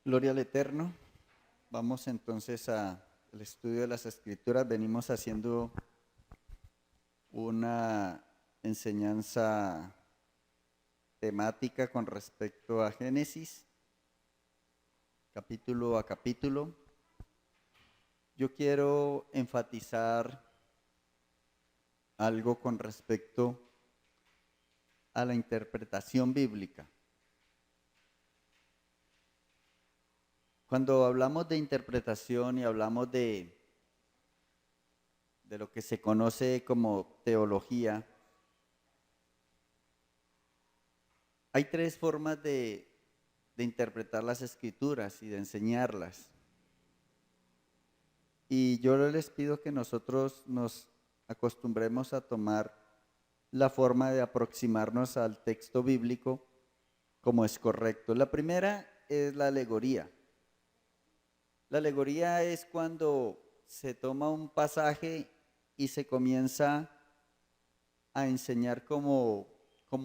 Gloria al Eterno. Vamos entonces al estudio de las Escrituras. Venimos haciendo una enseñanza temática con respecto a Génesis, capítulo a capítulo. Yo quiero enfatizar algo con respecto a la interpretación bíblica. Cuando hablamos de interpretación y hablamos de lo que se conoce como teología, hay tres formas de interpretar las escrituras y de enseñarlas. Y yo les pido que nosotros nos acostumbremos a tomar la forma de aproximarnos al texto bíblico como es correcto. La primera es la alegoría. La alegoría es cuando se toma un pasaje y se comienza a enseñar como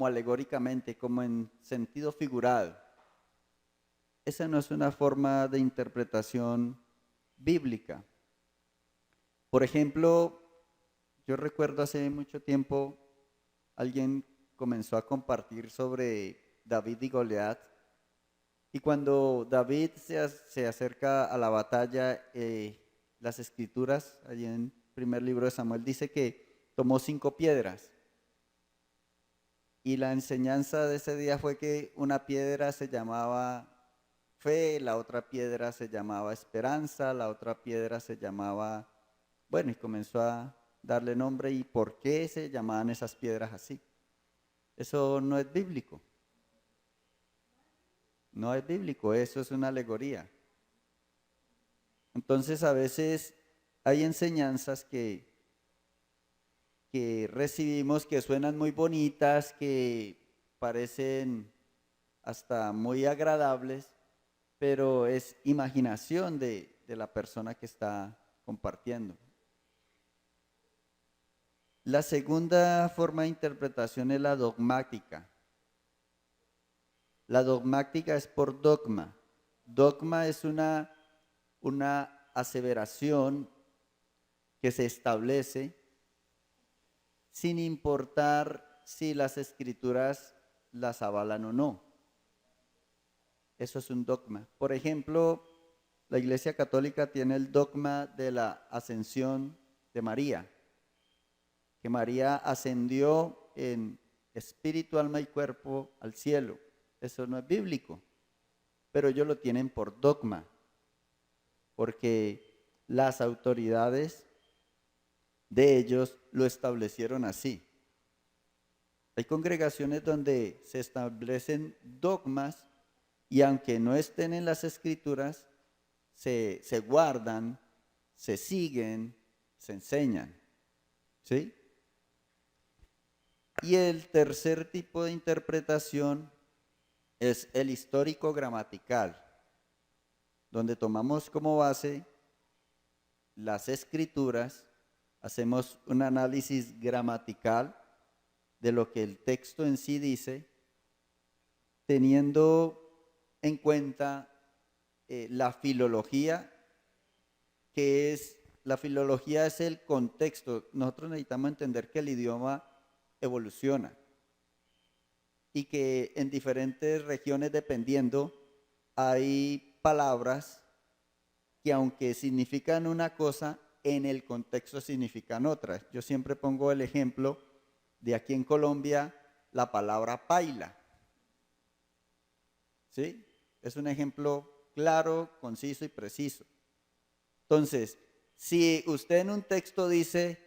alegóricamente, como en sentido figurado. Esa no es una forma de interpretación bíblica. Por ejemplo, yo recuerdo hace mucho tiempo, alguien comenzó a compartir sobre David y Goliat. Y cuando David se acerca a la batalla, las escrituras, allí en el primer libro de Samuel, dice que tomó 5 piedras. Y la enseñanza de ese día fue que una piedra se llamaba fe, la otra piedra se llamaba esperanza, la otra piedra se llamaba, bueno, y comenzó a darle nombre y por qué se llamaban esas piedras así. Eso no es bíblico. No es bíblico, eso es una alegoría. Entonces a veces hay enseñanzas que recibimos que suenan muy bonitas, que parecen hasta muy agradables, pero es imaginación de la persona que está compartiendo. La segunda forma de interpretación es la dogmática. La dogmática es por dogma. Dogma es una aseveración que se establece sin importar si las escrituras las avalan o no. Eso es un dogma. Por ejemplo, la Iglesia Católica tiene el dogma de la ascensión de María, que María ascendió en espíritu, alma y cuerpo al cielo. Eso no es bíblico, pero ellos lo tienen por dogma, porque las autoridades de ellos lo establecieron así. Hay congregaciones donde se establecen dogmas y aunque no estén en las escrituras, se guardan, se siguen, se enseñan. ¿Sí? Y el tercer tipo de interpretación es el histórico gramatical, donde tomamos como base las escrituras, hacemos un análisis gramatical de lo que el texto en sí dice, teniendo en cuenta la filología, la filología es el contexto. Nosotros necesitamos entender que el idioma evoluciona y que en diferentes regiones, dependiendo, hay palabras que aunque significan una cosa, en el contexto significan otra. Yo siempre pongo el ejemplo de aquí en Colombia, la palabra paila. ¿Sí? Es un ejemplo claro, conciso y preciso. Entonces, si usted en un texto dice,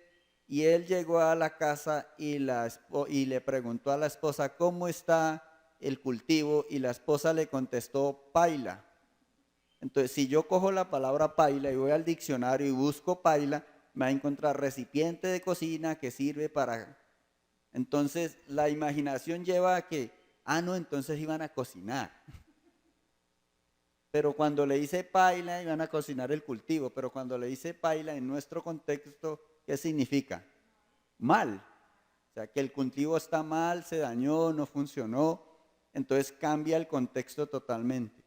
y él llegó a la casa y le preguntó a la esposa, ¿cómo está el cultivo? Y la esposa le contestó, paila. Entonces, si yo cojo la palabra paila y voy al diccionario y busco paila, me va a encontrar recipiente de cocina que sirve para... Entonces, la imaginación lleva a que, no, entonces iban a cocinar. Pero cuando le dice paila, iban a cocinar el cultivo. Pero cuando le dice paila, en nuestro contexto, ¿qué significa? Mal. O sea, que el cultivo está mal, se dañó, no funcionó. Entonces cambia el contexto totalmente.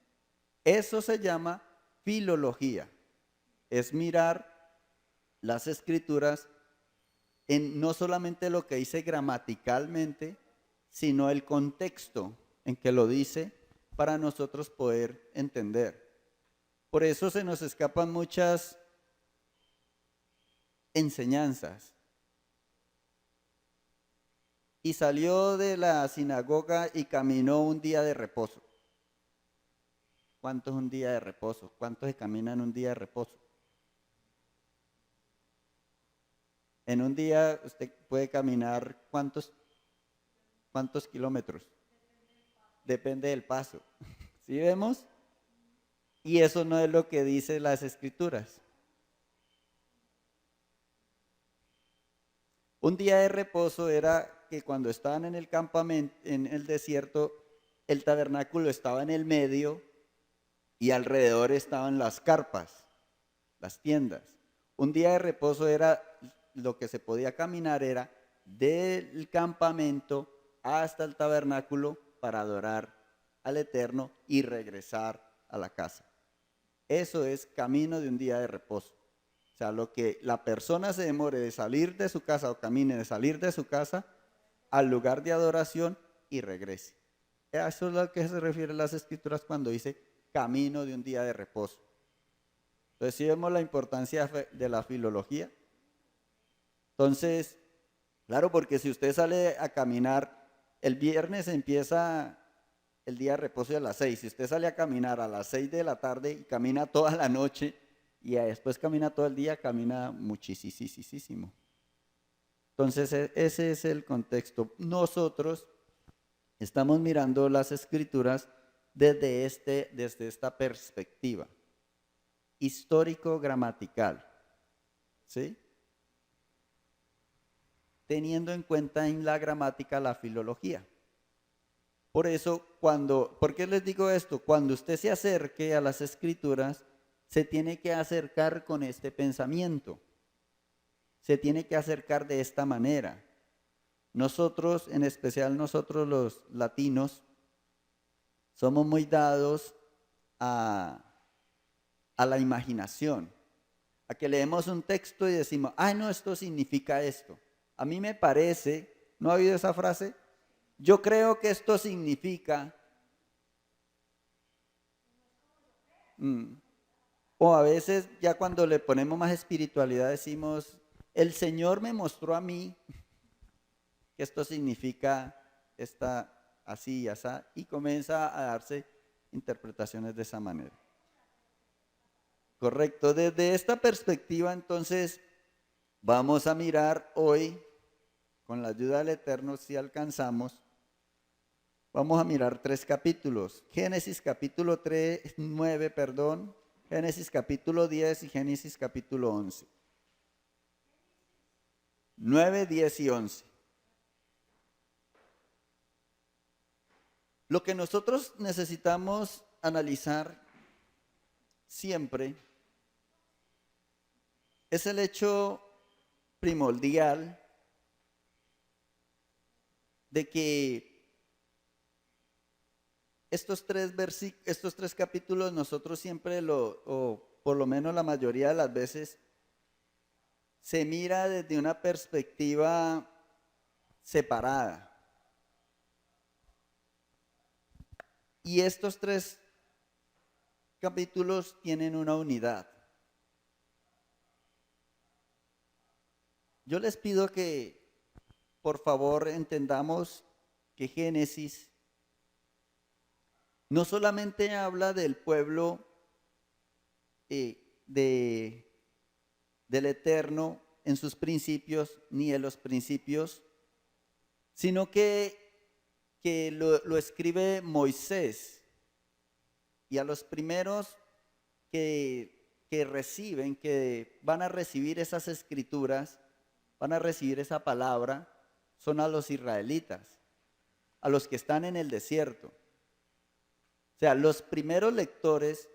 Eso se llama filología. Es mirar las escrituras en no solamente lo que dice gramaticalmente, sino el contexto en que lo dice para nosotros poder entender. Por eso se nos escapan muchas enseñanzas. Y salió de la sinagoga y caminó un día de reposo. ¿Cuánto es un día de reposo? ¿Cuánto se camina en un día de reposo? En un día usted puede caminar ¿cuántos kilómetros? Depende del paso. ¿Sí vemos? Y eso no es lo que dicen las escrituras. Un día de reposo era que cuando estaban en el campamento, en el desierto, el tabernáculo estaba en el medio y alrededor estaban las carpas, las tiendas. Un día de reposo era lo que se podía caminar, era del campamento hasta el tabernáculo para adorar al Eterno y regresar a la casa. Eso es camino de un día de reposo. O sea, lo que la persona se demore de salir de su casa o camine de salir de su casa al lugar de adoración y regrese. Eso es a lo que se refiere las escrituras cuando dice camino de un día de reposo. Entonces, ¿sí vemos la importancia de la filología? Entonces, claro, porque si usted sale a caminar, el viernes empieza el día de reposo a las 6. Si usted sale a caminar a las 6 de la tarde y camina toda la noche y después camina todo el día, camina muchísimo. Entonces, ese es el contexto. Nosotros estamos mirando las escrituras desde esta perspectiva histórico-gramatical, ¿sí? Teniendo en cuenta en la gramática la filología. Por eso, ¿por qué les digo esto? Cuando usted se acerque a las escrituras, se tiene que acercar con este pensamiento. Se tiene que acercar de esta manera. Nosotros, en especial nosotros los latinos, somos muy dados a la imaginación, a que leemos un texto y decimos, ay no, esto significa esto. A mí me parece, ¿no ha habido esa frase? Yo creo que esto significa. O a veces ya cuando le ponemos más espiritualidad decimos, el Señor me mostró a mí que esto significa así y así, y comienza a darse interpretaciones de esa manera. Correcto, desde esta perspectiva entonces vamos a mirar hoy, con la ayuda del Eterno, si alcanzamos, vamos a mirar 3 capítulos, Génesis capítulo 9, Génesis capítulo 10 y Génesis capítulo 11. 9, 10 y 11. Lo que nosotros necesitamos analizar siempre es el hecho primordial de que estos tres capítulos nosotros siempre o por lo menos la mayoría de las veces, se mira desde una perspectiva separada. Y estos 3 capítulos tienen una unidad. Yo les pido que por favor entendamos que Génesis no solamente habla del pueblo del Eterno en sus principios, ni en los principios, sino que lo escribe Moisés. Y a los primeros que reciben, que van a recibir esas escrituras, van a recibir esa palabra, son a los israelitas, a los que están en el desierto. O sea, los primeros lectores,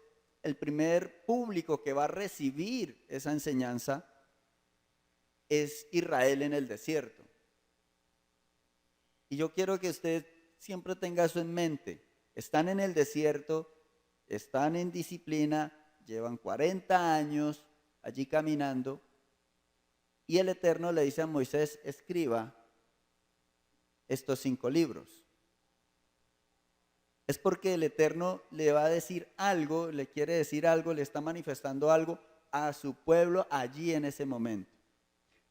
el primer público que va a recibir esa enseñanza es Israel en el desierto. Y yo quiero que usted siempre tenga eso en mente. Están en el desierto están en disciplina, llevan 40 años allí caminando, y el Eterno le dice a Moisés, escriba estos 5 libros. Es porque el Eterno le va a decir algo, le quiere decir algo, le está manifestando algo a su pueblo allí en ese momento.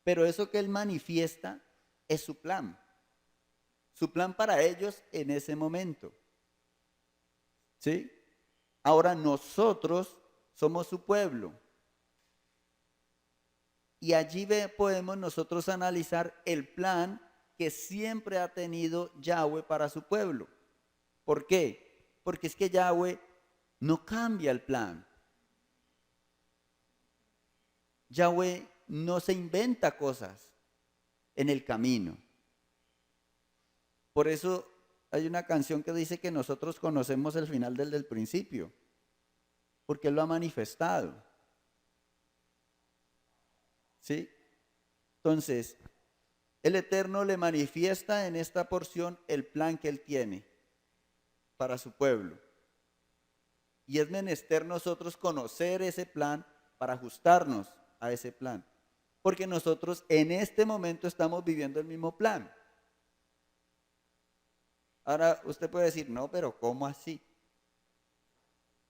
Pero eso que él manifiesta es su plan para ellos en ese momento. ¿Sí? Ahora nosotros somos su pueblo. Y allí podemos nosotros analizar el plan que siempre ha tenido Yahweh para su pueblo. ¿Por qué? Porque es que Yahweh no cambia el plan. Yahweh no se inventa cosas en el camino. Por eso hay una canción que dice que nosotros conocemos el final del principio, porque Él lo ha manifestado. ¿Sí? Entonces, el Eterno le manifiesta en esta porción el plan que Él tiene para su pueblo. Y es menester nosotros conocer ese plan para ajustarnos a ese plan. Porque nosotros en este momento estamos viviendo el mismo plan. Ahora usted puede decir, no, pero ¿cómo así?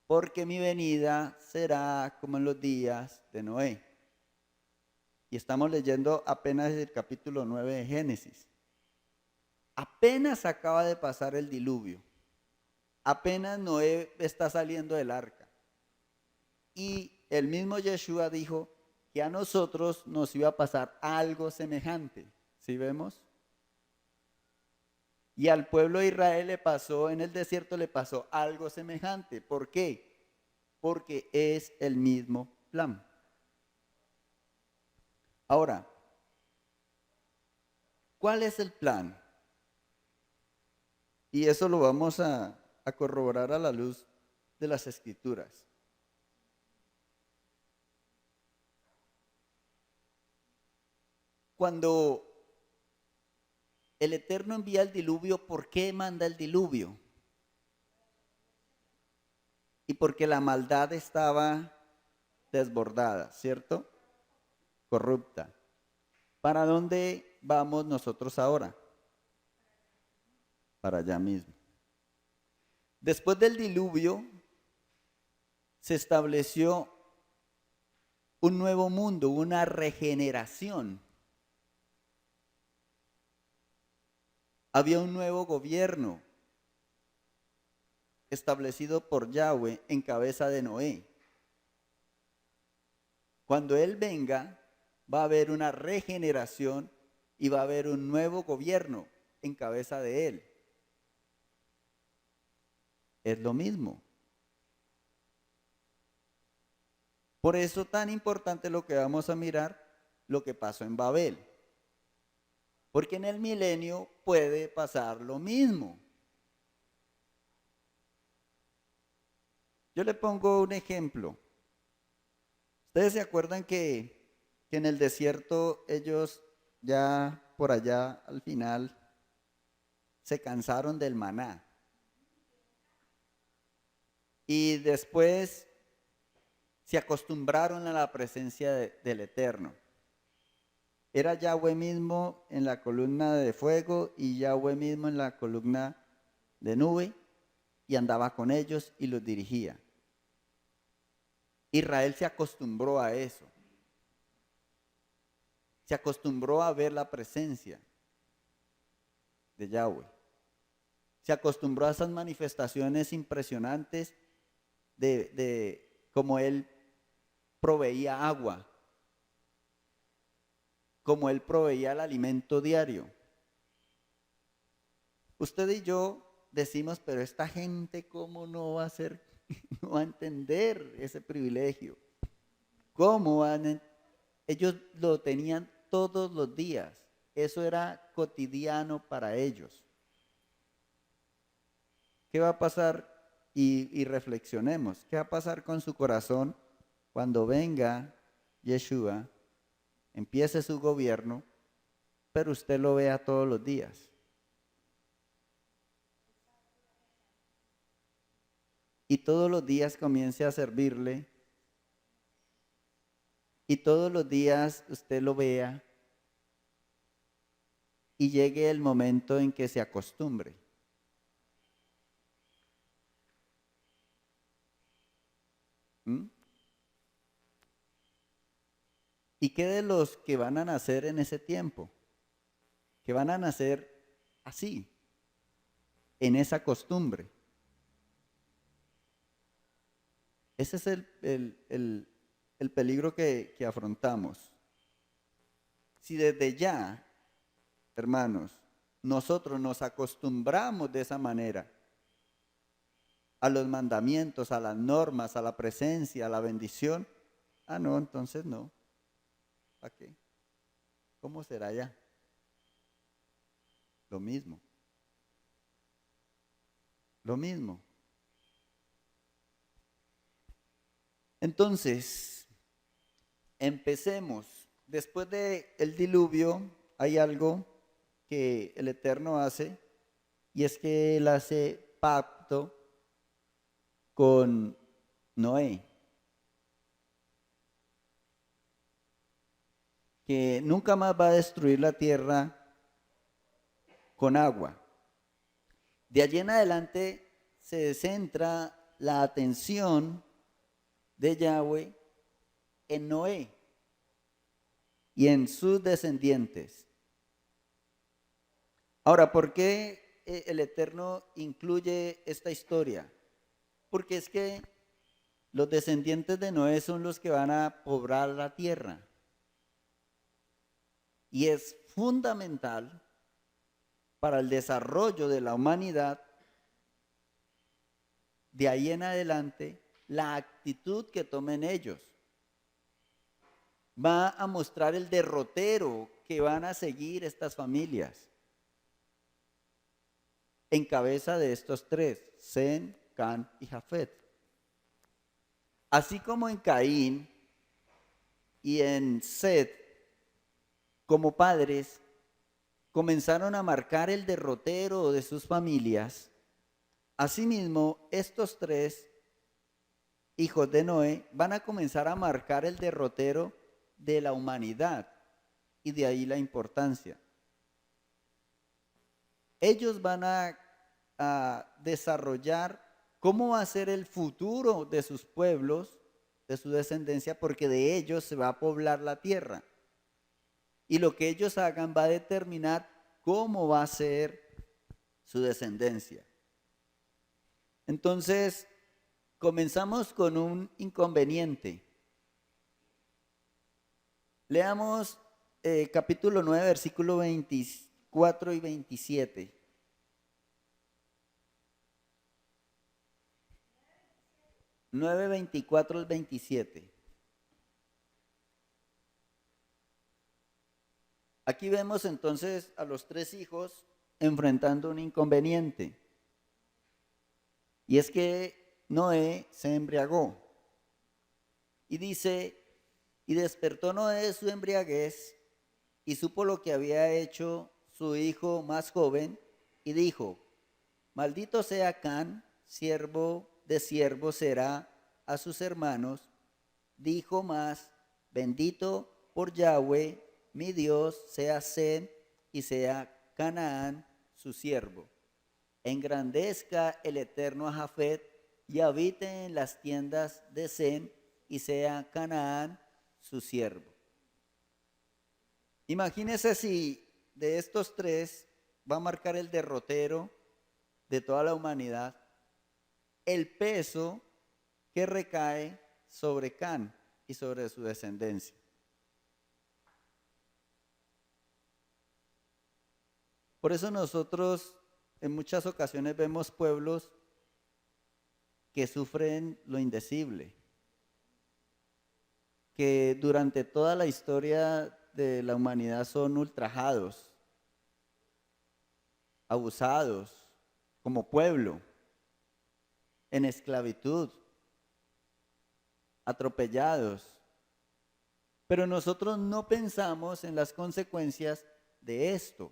Porque mi venida será como en los días de Noé. Y estamos leyendo apenas el capítulo 9 de Génesis. Apenas acaba de pasar el diluvio. Apenas Noé está saliendo del arca. Y el mismo Yeshua dijo que a nosotros nos iba a pasar algo semejante. ¿Sí vemos? Y al pueblo de Israel le pasó, en el desierto le pasó algo semejante. ¿Por qué? Porque es el mismo plan. Ahora, ¿cuál es el plan? Y eso lo vamos a corroborar a la luz de las Escrituras. Cuando el Eterno envía el diluvio, ¿por qué manda el diluvio? Y porque la maldad estaba desbordada, ¿cierto? Corrupta. ¿Para dónde vamos nosotros ahora? Para allá mismo. Después del diluvio se estableció un nuevo mundo, una regeneración. Había un nuevo gobierno establecido por Yahweh en cabeza de Noé. Cuando Él venga, va a haber una regeneración y va a haber un nuevo gobierno en cabeza de Él. Es lo mismo. Por eso tan importante lo que vamos a mirar, lo que pasó en Babel. Porque en el milenio puede pasar lo mismo. Yo le pongo un ejemplo. ¿Ustedes se acuerdan que en el desierto ellos ya por allá al final se cansaron del maná? Y después se acostumbraron a la presencia del Eterno. Era Yahweh mismo en la columna de fuego y Yahweh mismo en la columna de nube, y andaba con ellos y los dirigía. Israel se acostumbró a eso. Se acostumbró a ver la presencia de Yahweh. Se acostumbró a esas manifestaciones impresionantes de cómo Él proveía agua, como Él proveía el alimento diario. Usted y yo decimos, pero esta gente, ¿cómo no va a ser, no va a entender ese privilegio? ¿Cómo van a Ellos lo tenían todos los días. Eso era cotidiano para ellos. ¿Qué va a pasar? Y reflexionemos. ¿Qué va a pasar con su corazón cuando venga Yeshua, empiece su gobierno, pero usted lo vea todos los días? y todos los días comience a servirle y todos los días usted lo vea y llegue el momento en que se acostumbre. ¿Mm? ¿Y qué de los que van a nacer en ese tiempo? Que van a nacer así, en esa costumbre. Ese es el peligro que afrontamos. Si desde ya, hermanos, nosotros nos acostumbramos de esa manera a los mandamientos, a las normas, a la presencia, a la bendición, no, entonces no. ¿Para qué? ¿Cómo será ya? Lo mismo. Lo mismo. Entonces, empecemos. Después del diluvio hay algo que el Eterno hace y es que Él hace pacto con Noé, que nunca más va a destruir la tierra con agua. De allí en adelante se centra la atención de Yahweh en Noé y en sus descendientes. Ahora, ¿por qué el Eterno incluye esta historia? Porque es que los descendientes de Noé son los que van a poblar la tierra. Y es fundamental para el desarrollo de la humanidad, de ahí en adelante, la actitud que tomen ellos. Va a mostrar el derrotero que van a seguir estas familias. En cabeza de estos tres, Sem, Can y Jafet. Así como en Caín y en Set, como padres, comenzaron a marcar el derrotero de sus familias, asimismo estos tres hijos de Noé van a comenzar a marcar el derrotero de la humanidad, y de ahí la importancia. Ellos van a desarrollar cómo va a ser el futuro de sus pueblos, de su descendencia, porque de ellos se va a poblar la tierra. Y lo que ellos hagan va a determinar cómo va a ser su descendencia. Entonces, comenzamos con un inconveniente. Leamos capítulo 9, versículo 24 y 27. 9, 24 al 27. Aquí vemos entonces a los tres hijos enfrentando un inconveniente. Y es que Noé se embriagó. Y dice, y despertó Noé de su embriaguez y supo lo que había hecho su hijo más joven y dijo, maldito sea Can, siervo de siervo será a sus hermanos. Dijo más, bendito por Yahweh, mi Dios, sea Sem y sea Canaán su siervo. Engrandezca el Eterno a Jafet y habite en las tiendas de Sem y sea Canaán su siervo. Imagínese si de estos tres va a marcar el derrotero de toda la humanidad, el peso que recae sobre Can y sobre su descendencia. Por eso nosotros en muchas ocasiones vemos pueblos que sufren lo indecible, que durante toda la historia de la humanidad son ultrajados, abusados como pueblo, en esclavitud, atropellados. Pero nosotros no pensamos en las consecuencias de esto.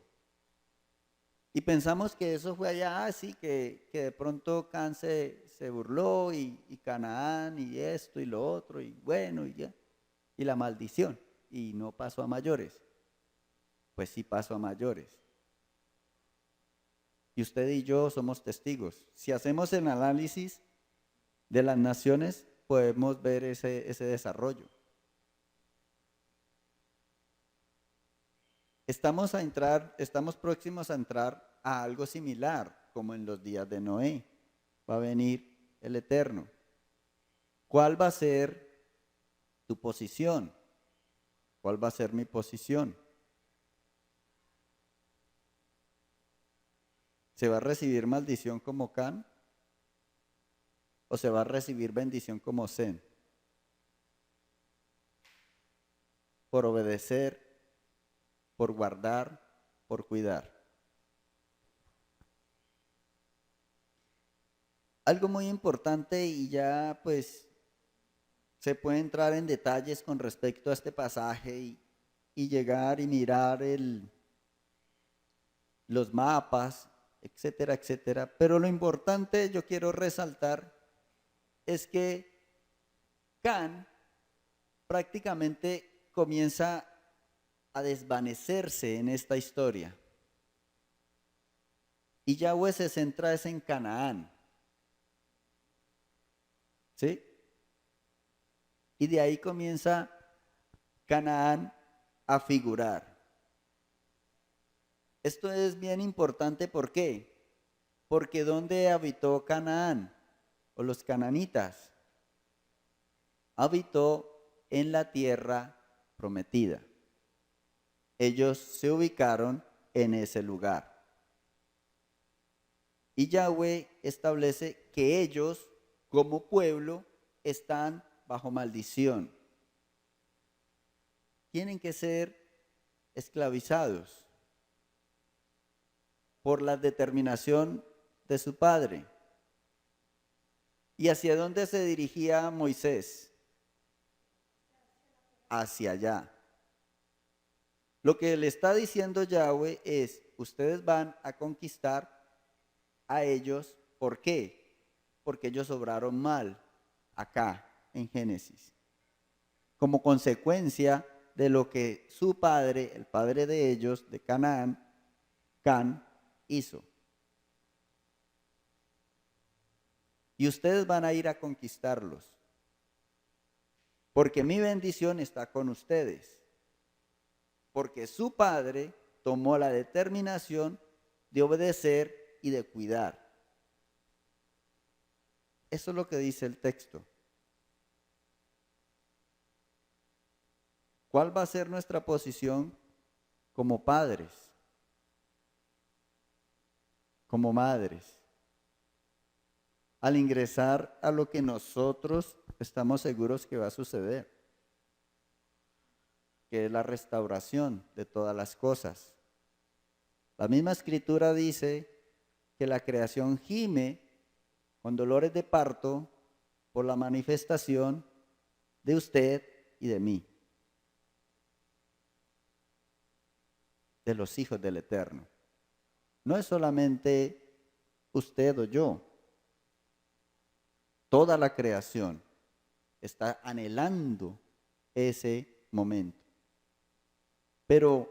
Y pensamos que eso fue allá, así que de pronto Can se burló y Canaán y esto y lo otro y bueno y ya. Y la maldición. Y no pasó a mayores. Pues sí pasó a mayores. Y usted y yo somos testigos. Si hacemos el análisis de las naciones, podemos ver ese desarrollo. Estamos próximos a entrar a algo similar, como en los días de Noé. Va a venir el Eterno. ¿Cuál va a ser tu posición? ¿Cuál va a ser mi posición? ¿Se va a recibir maldición como Can? ¿O se va a recibir bendición como Zen? Por obedecer, por guardar, por cuidar. Algo muy importante y ya pues se puede entrar en detalles con respecto a este pasaje y llegar y mirar los mapas, etcétera, etcétera. Pero lo importante yo quiero resaltar es que Can prácticamente comienza a desvanecerse en esta historia. Y Yahweh se centra en Canaán. ¿Sí? Y de ahí comienza Canaán a figurar. Esto es bien importante, ¿por qué? Porque ¿dónde habitó Canaán o los cananitas? Habitó en la tierra prometida. Ellos se ubicaron en ese lugar. Y Yahweh establece que ellos, como pueblo, están bajo maldición. Tienen que ser esclavizados por la determinación de su padre. ¿Y hacia dónde se dirigía Moisés? Hacia allá. Lo que le está diciendo Yahweh es, ustedes van a conquistar a ellos. ¿Por qué? Porque ellos obraron mal acá en Génesis. Como consecuencia de lo que su padre, el padre de ellos, de Canaán, Can, hizo. Y ustedes van a ir a conquistarlos. Porque mi bendición está con ustedes. Porque su padre tomó la determinación de obedecer y de cuidar. Eso es lo que dice el texto. ¿Cuál va a ser nuestra posición como padres? Como madres. Al ingresar a lo que nosotros estamos seguros que va a suceder, que es la restauración de todas las cosas. La misma escritura dice que la creación gime con dolores de parto por la manifestación de usted y de mí, de los hijos del Eterno. No es solamente usted o yo, toda la creación está anhelando ese momento. Pero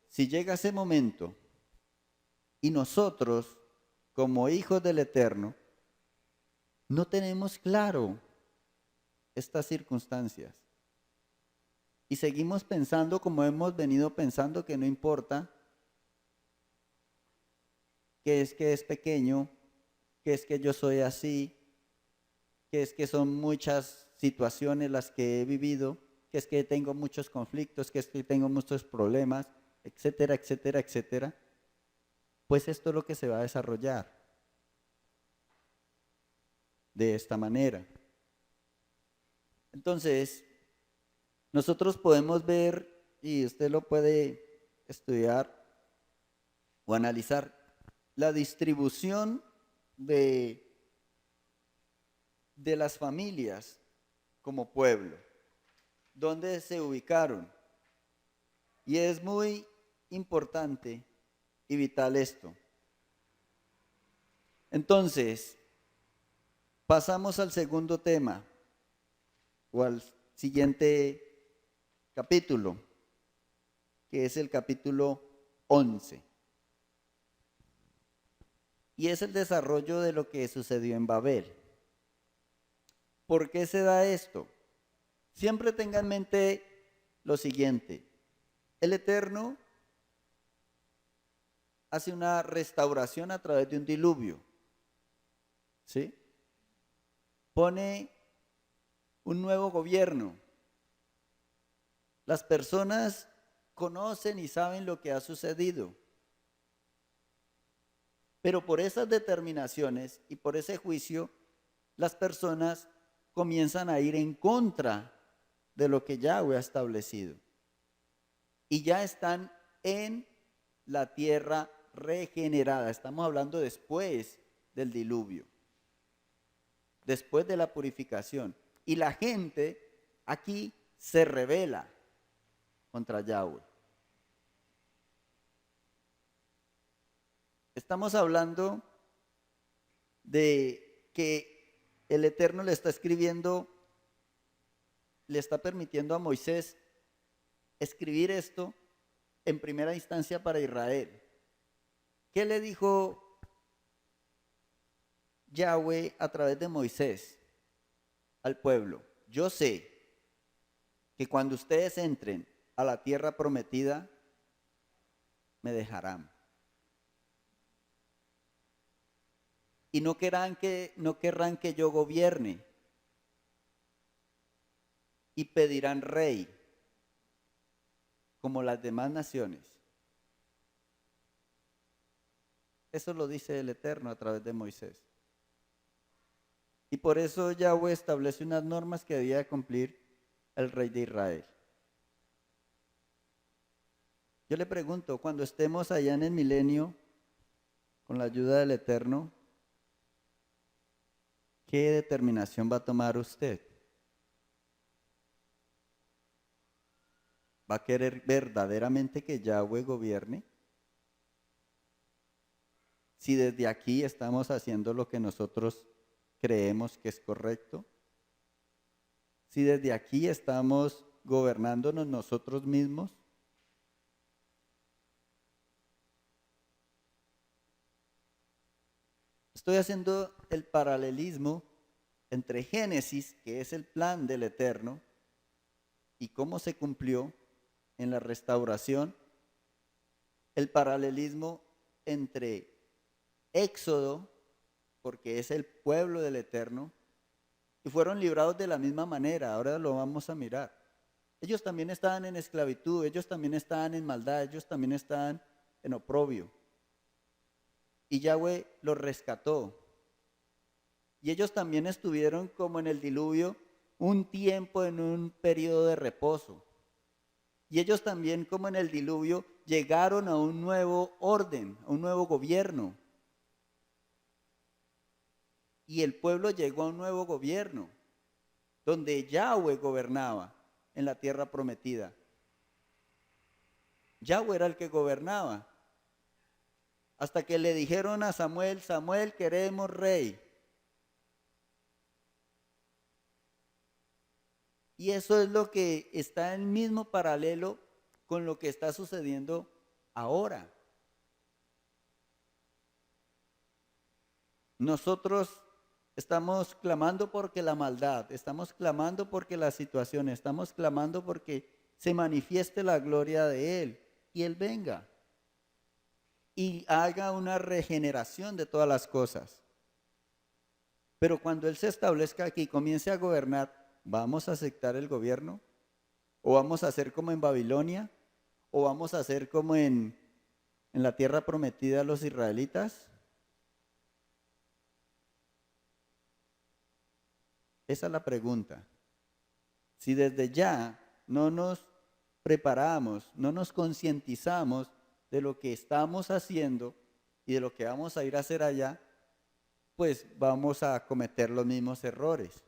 si llega ese momento y nosotros, como hijos del Eterno, no tenemos claro estas circunstancias y seguimos pensando como hemos venido pensando que no importa, que es pequeño, que es que yo soy así, que es que son muchas situaciones las que he vivido, que es que tengo muchos conflictos, que es que tengo muchos problemas, etcétera, etcétera, etcétera, pues esto es lo que se va a desarrollar de esta manera. Entonces, nosotros podemos ver, y usted lo puede estudiar o analizar, la distribución de las familias como pueblo, dónde se ubicaron. Y es muy importante y vital esto. Entonces, pasamos al segundo tema o al siguiente capítulo, que es el capítulo 11. Y es el desarrollo de lo que sucedió en Babel. ¿Por qué se da esto? Siempre tenga en mente lo siguiente. El Eterno hace una restauración a través de un diluvio. ¿Sí? Pone un nuevo gobierno. Las personas conocen y saben lo que ha sucedido. Pero por esas determinaciones y por ese juicio, las personas comienzan a ir en contra de lo que Yahweh ha establecido. Y ya están en la tierra regenerada. Estamos hablando después del diluvio, después de la purificación. Y la gente aquí se rebela contra Yahweh. Estamos hablando de que el Eterno le está escribiendo, le está permitiendo a Moisés escribir esto en primera instancia para Israel. ¿Qué le dijo Yahweh a través de Moisés al pueblo? Yo sé que cuando ustedes entren a la tierra prometida, me dejarán. Y no querrán que yo gobierne. Y pedirán rey, como las demás naciones. Eso lo dice el Eterno a través de Moisés. Y por eso Yahweh establece unas normas que debía cumplir el rey de Israel. Yo le pregunto, cuando estemos allá en el milenio, con la ayuda del Eterno, ¿qué determinación va a tomar usted? ¿Va a querer verdaderamente que Yahweh gobierne? Si desde aquí estamos haciendo lo que nosotros creemos que es correcto, si desde aquí estamos gobernándonos nosotros mismos, estoy haciendo el paralelismo entre Génesis, que es el plan del Eterno, y cómo se cumplió en la restauración, el paralelismo entre Éxodo, porque es el pueblo del Eterno, y fueron librados de la misma manera. Ahora lo vamos a mirar. Ellos también estaban en esclavitud, ellos también estaban en maldad, ellos también estaban en oprobio. Y Yahweh los rescató. Y ellos también estuvieron como en el diluvio un tiempo en un periodo de reposo. Y ellos también como en el diluvio llegaron a un nuevo orden, a un nuevo gobierno. Y el pueblo llegó a un nuevo gobierno, donde Yahweh gobernaba en la tierra prometida. Yahweh era el que gobernaba. Hasta que le dijeron a Samuel, Samuel, queremos rey. Y eso es lo que está en el mismo paralelo con lo que está sucediendo ahora. Nosotros estamos clamando porque la maldad, estamos clamando porque la situación, estamos clamando porque se manifieste la gloria de Él y Él venga y haga una regeneración de todas las cosas. Pero cuando Él se establezca aquí y comience a gobernar, ¿vamos a aceptar el gobierno? ¿O vamos a hacer como en Babilonia? ¿O vamos a hacer como en la tierra prometida a los israelitas? Esa es la pregunta. Si desde ya no nos preparamos, no nos concientizamos de lo que estamos haciendo y de lo que vamos a ir a hacer allá, pues vamos a cometer los mismos errores.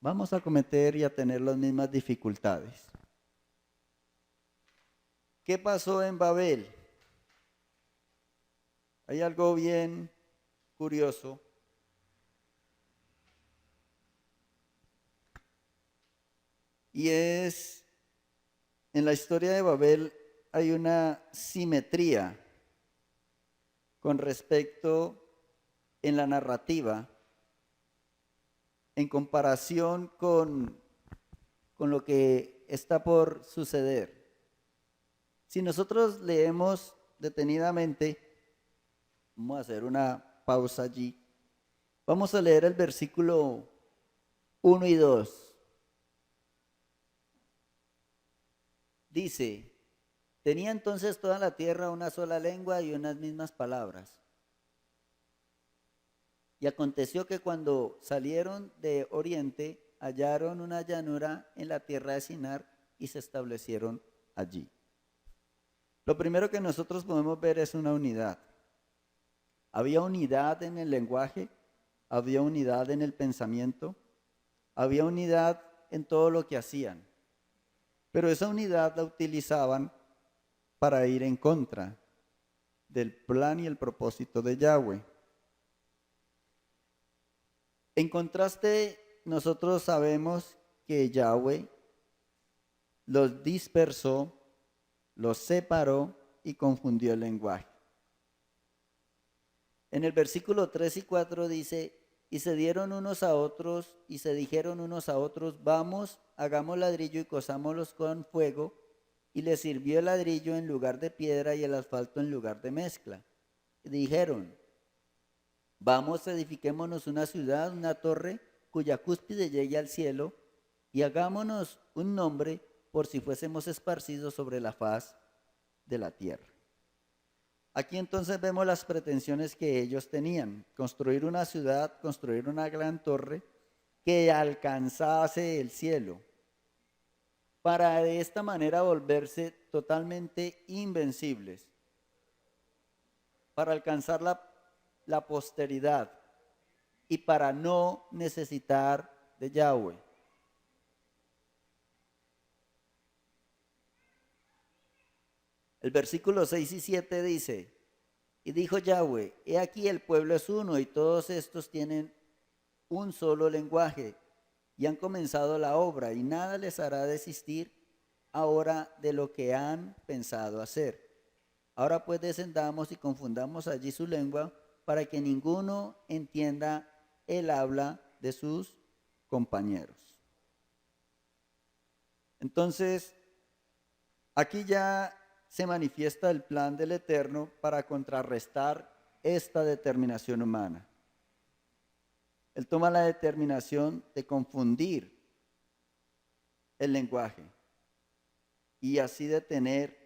Vamos a cometer y a tener las mismas dificultades. ¿Qué pasó en Babel? Hay algo bien curioso y es, en la historia de Babel hay una simetría con respecto en la narrativa en comparación con lo que está por suceder. Si nosotros leemos detenidamente, vamos a hacer una pausa allí, vamos a leer el versículo 1 y 2. Dice, tenía entonces toda la tierra una sola lengua y unas mismas palabras. Y aconteció que cuando salieron de oriente, hallaron una llanura en la tierra de Sinar y se establecieron allí. Lo primero que nosotros podemos ver es una unidad. Había unidad en el lenguaje, había unidad en el pensamiento, había unidad en todo lo que hacían. Pero esa unidad la utilizaban para ir en contra del plan y el propósito de Yahweh. En contraste, nosotros sabemos que Yahweh los dispersó, los separó y confundió el lenguaje. En el versículo 3 y 4 dice, y se dieron unos a otros y se dijeron unos a otros, vamos, hagamos ladrillo y cosámoslos con fuego, y les sirvió el ladrillo en lugar de piedra y el asfalto en lugar de mezcla. Y dijeron, vamos, edifiquémonos una ciudad, una torre, cuya cúspide llegue al cielo, y hagámonos un nombre por si fuésemos esparcidos sobre la faz de la tierra. Aquí entonces vemos las pretensiones que ellos tenían, construir una ciudad, construir una gran torre que alcanzase el cielo, para de esta manera volverse totalmente invencibles, para alcanzar la posteridad y para no necesitar de Yahweh. El versículo 6 y 7 dice, y dijo Yahweh, he aquí el pueblo es uno y todos estos tienen un solo lenguaje y han comenzado la obra y nada les hará desistir ahora de lo que han pensado hacer. Ahora pues descendamos y confundamos allí su lengua para que ninguno entienda el habla de sus compañeros. Entonces, aquí ya se manifiesta el plan del Eterno para contrarrestar esta determinación humana. Él toma la determinación de confundir el lenguaje y así detener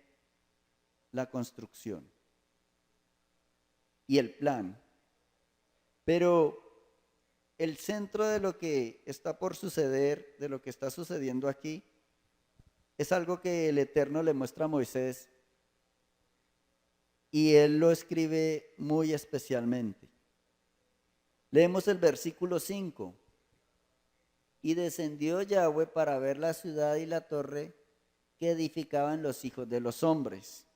la construcción y el plan. Pero el centro de lo que está por suceder, de lo que está sucediendo aquí, es algo que el Eterno le muestra a Moisés y él lo escribe muy especialmente. Leemos el versículo 5. Y descendió Yahweh para ver la ciudad y la torre que edificaban los hijos de los hombres.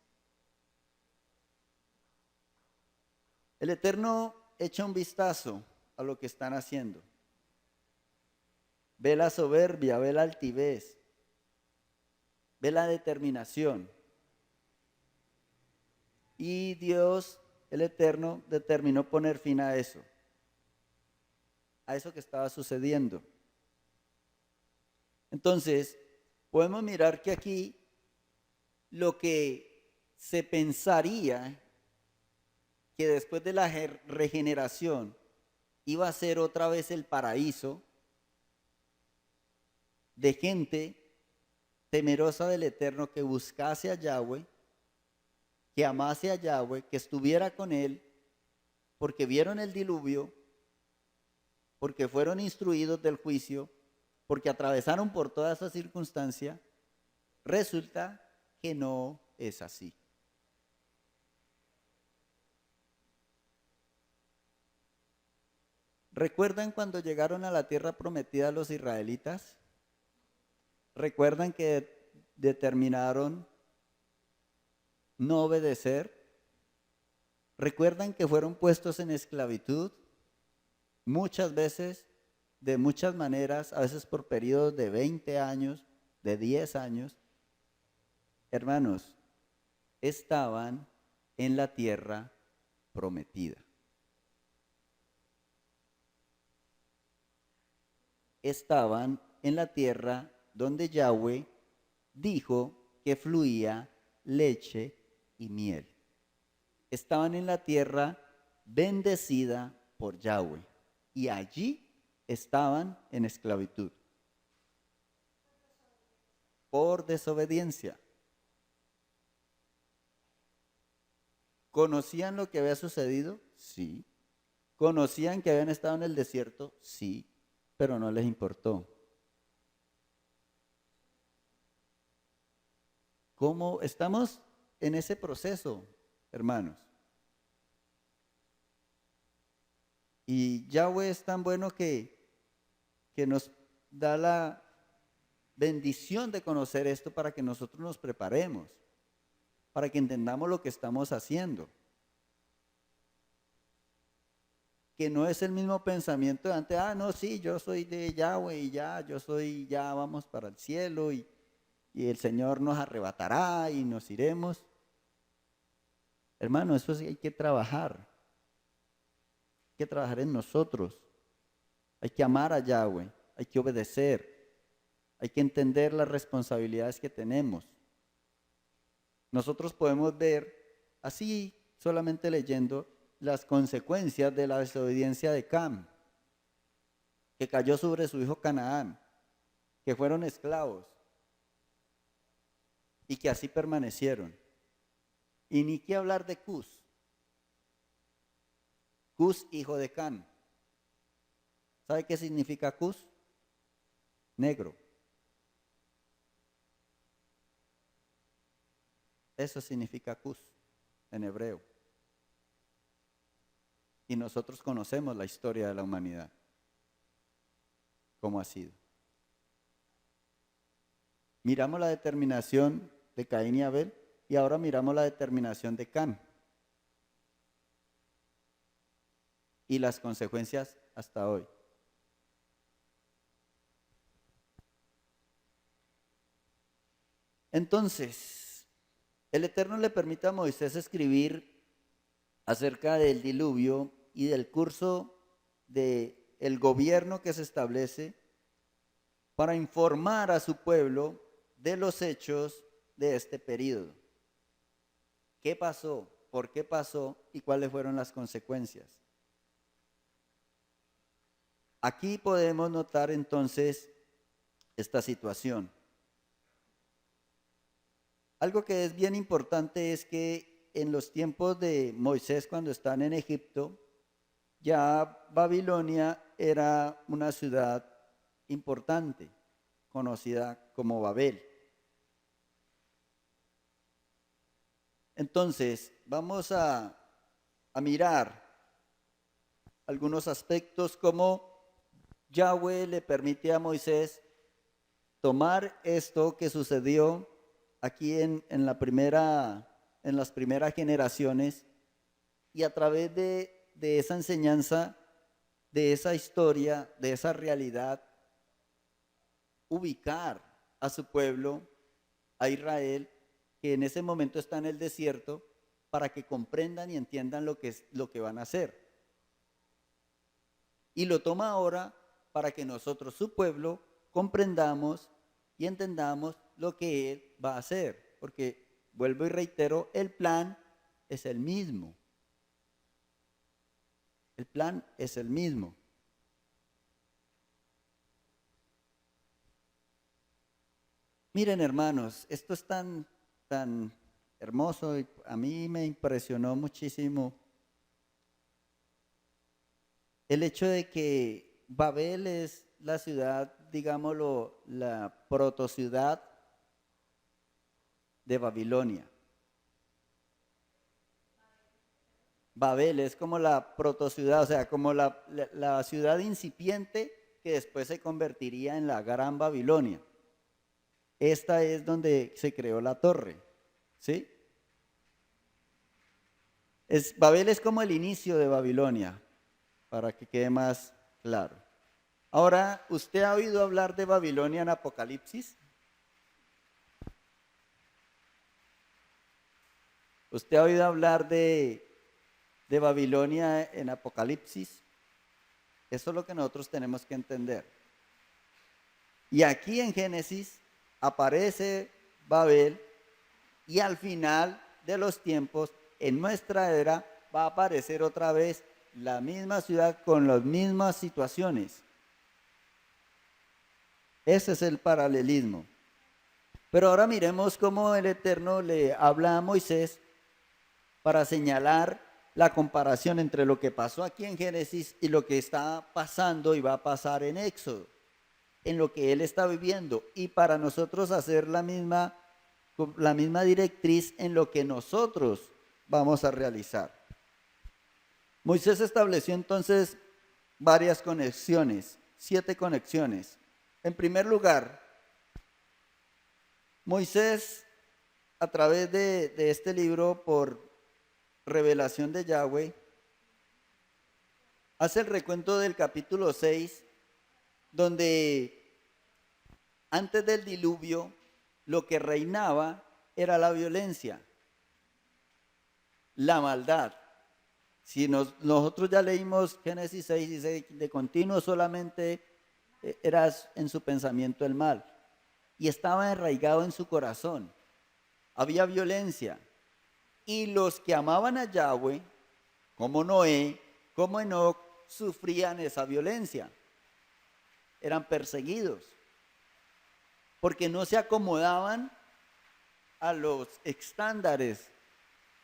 El Eterno echa un vistazo a lo que están haciendo. Ve la soberbia, ve la altivez, ve la determinación. Y Dios, el Eterno, determinó poner fin a eso que estaba sucediendo. Entonces, podemos mirar que aquí lo que se pensaría que después de la regeneración iba a ser otra vez el paraíso de gente temerosa del Eterno que buscase a Yahweh, que amase a Yahweh, que estuviera con él, porque vieron el diluvio, porque fueron instruidos del juicio, porque atravesaron por toda esa circunstancia, resulta que no es así. ¿Recuerdan cuando llegaron a la tierra prometida los israelitas? ¿Recuerdan que determinaron no obedecer? recuerdan que fueron puestos en esclavitud muchas veces, de muchas maneras, a veces por periodos de 20 años, de 10 años. Hermanos, estaban en la tierra prometida. Estaban en la tierra donde Yahweh dijo que fluía leche y miel. Estaban en la tierra bendecida por Yahweh y allí estaban en esclavitud por desobediencia. ¿Conocían lo que había sucedido? Sí. ¿Conocían que habían estado en el desierto? Sí, pero no les importó. ¿Cómo estamos en ese proceso, hermanos? Y Yahweh es tan bueno que nos da la bendición de conocer esto para que nosotros nos preparemos, para que entendamos lo que estamos haciendo. Que no es el mismo pensamiento de antes, no, sí, yo soy de Yahweh y ya vamos para el cielo y el Señor nos arrebatará y nos iremos. Hermano, eso sí hay que trabajar. Hay que trabajar en nosotros. Hay que amar a Yahweh, hay que obedecer, hay que entender las responsabilidades que tenemos. Nosotros podemos ver, así solamente leyendo, las consecuencias de la desobediencia de Cam, que cayó sobre su hijo Canaán, que fueron esclavos y que así permanecieron. Y ni qué hablar de Cus, hijo de Cam. ¿Sabe qué significa Cus? Negro. Eso significa Cus en hebreo. Y nosotros conocemos la historia de la humanidad, cómo ha sido. Miramos la determinación de Caín y Abel y ahora miramos la determinación de Cam. Y las consecuencias hasta hoy. Entonces, el Eterno le permite a Moisés escribir acerca del diluvio y del curso del gobierno que se establece para informar a su pueblo de los hechos de este período. ¿Qué pasó? ¿Por qué pasó? ¿Y cuáles fueron las consecuencias? Aquí podemos notar entonces esta situación. Algo que es bien importante es que en los tiempos de Moisés, cuando están en Egipto, ya Babilonia era una ciudad importante, conocida como Babel. Entonces, vamos a mirar algunos aspectos como Yahweh le permite a Moisés tomar esto que sucedió aquí en las primeras generaciones y a través de esa enseñanza, de esa historia, de esa realidad, ubicar a su pueblo, a Israel, que en ese momento está en el desierto, para que comprendan y entiendan lo que van a hacer. Y lo toma ahora para que nosotros, su pueblo, comprendamos y entendamos lo que Él va a hacer. Porque, vuelvo y reitero, el plan es el mismo. El plan es el mismo. Miren, hermanos, esto es tan hermoso y a mí me impresionó muchísimo el hecho de que Babel es la ciudad, digámoslo, la protociudad de Babilonia. Babel es como la protociudad, o sea, como la ciudad incipiente que después se convertiría en la gran Babilonia. Esta es donde se creó la torre, ¿sí? Babel es como el inicio de Babilonia, para que quede más claro. Ahora, ¿usted ha oído hablar de Babilonia en Apocalipsis? ¿Usted ha oído hablar de Babilonia en Apocalipsis? Eso es lo que nosotros tenemos que entender. Y aquí en Génesis aparece Babel y al final de los tiempos, en nuestra era, va a aparecer otra vez la misma ciudad con las mismas situaciones. Ese es el paralelismo. Pero ahora miremos cómo el Eterno le habla a Moisés para señalar la comparación entre lo que pasó aquí en Génesis y lo que está pasando y va a pasar en Éxodo, en lo que él está viviendo, y para nosotros hacer la misma directriz en lo que nosotros vamos a realizar. Moisés estableció entonces varias conexiones, 7 conexiones. En primer lugar, Moisés, a través de este libro, por revelación de Yahweh, hace el recuento del capítulo 6, donde antes del diluvio lo que reinaba era la violencia, la maldad. Si nosotros ya leímos Génesis 6 y 6, de continuo solamente era en su pensamiento el mal y estaba arraigado en su corazón. Había violencia. Y los que amaban a Yahweh, como Noé, como Enoc, sufrían esa violencia. Eran perseguidos porque no se acomodaban a los estándares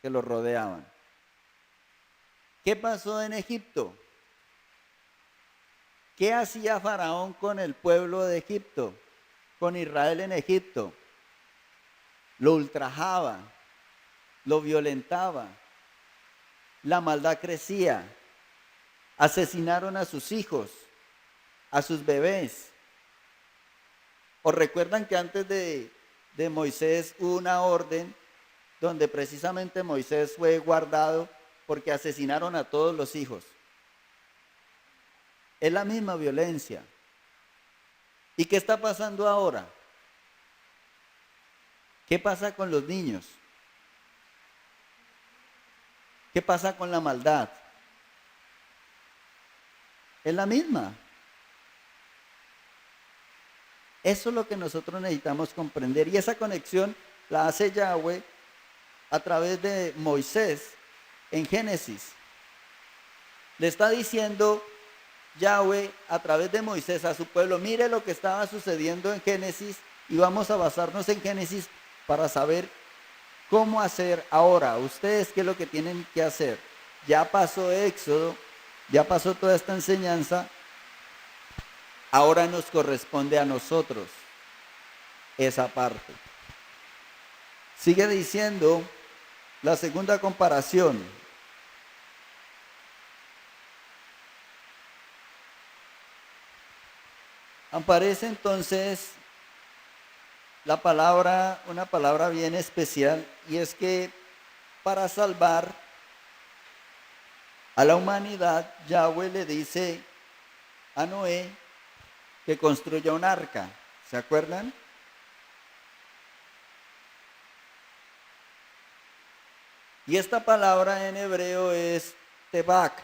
que los rodeaban. ¿Qué pasó en Egipto? ¿Qué hacía Faraón con el pueblo de Egipto? Con Israel en Egipto. Lo ultrajaba, lo violentaba, la maldad crecía, asesinaron a sus hijos, a sus bebés. ¿O recuerdan que antes de Moisés hubo una orden donde precisamente Moisés fue guardado porque asesinaron a todos los hijos? Es la misma violencia. ¿Y qué está pasando ahora? ¿Qué pasa con los niños? ¿Qué pasa con la maldad? Es la misma. Eso es lo que nosotros necesitamos comprender. Y esa conexión la hace Yahweh a través de Moisés en Génesis. Le está diciendo Yahweh a través de Moisés a su pueblo: mire lo que estaba sucediendo en Génesis, y vamos a basarnos en Génesis para saber cómo hacer ahora. Ustedes, ¿qué es lo que tienen que hacer? Ya pasó Éxodo, ya pasó toda esta enseñanza, ahora nos corresponde a nosotros esa parte. Sigue diciendo la segunda comparación. Aparece entonces una palabra bien especial, y es que para salvar a la humanidad, Yahweh le dice a Noé que construya un arca. ¿Se acuerdan? Y esta palabra en hebreo es tebak.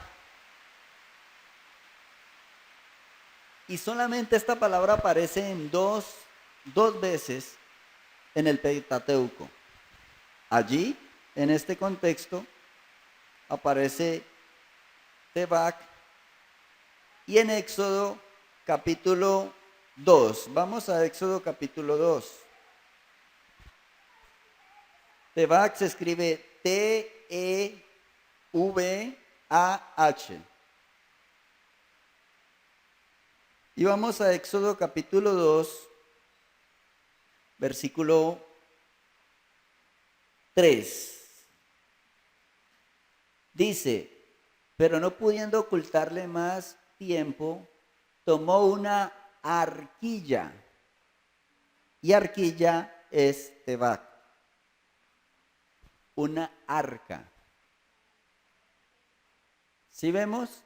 Y solamente esta palabra aparece en dos veces en el Pentateuco. Allí, en este contexto, aparece tebak, y en Éxodo capítulo 2. Vamos a Éxodo capítulo 2. Tebak se escribe T-E-V-A-H. Y vamos a Éxodo capítulo 2, versículo 3. Dice: pero no pudiendo ocultarle más tiempo, tomó una arquilla. Y arquilla es tebak, una arca. ¿Sí vemos?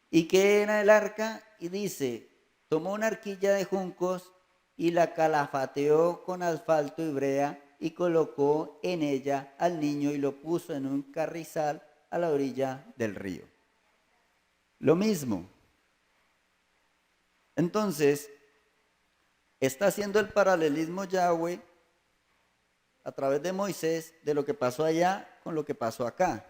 ¿Y qué era el arca? Y dice, tomó una arquilla de juncos y la calafateó con asfalto y brea y colocó en ella al niño y lo puso en un carrizal a la orilla del río. Lo mismo. Entonces, está haciendo el paralelismo Yahweh a través de Moisés de lo que pasó allá con lo que pasó acá.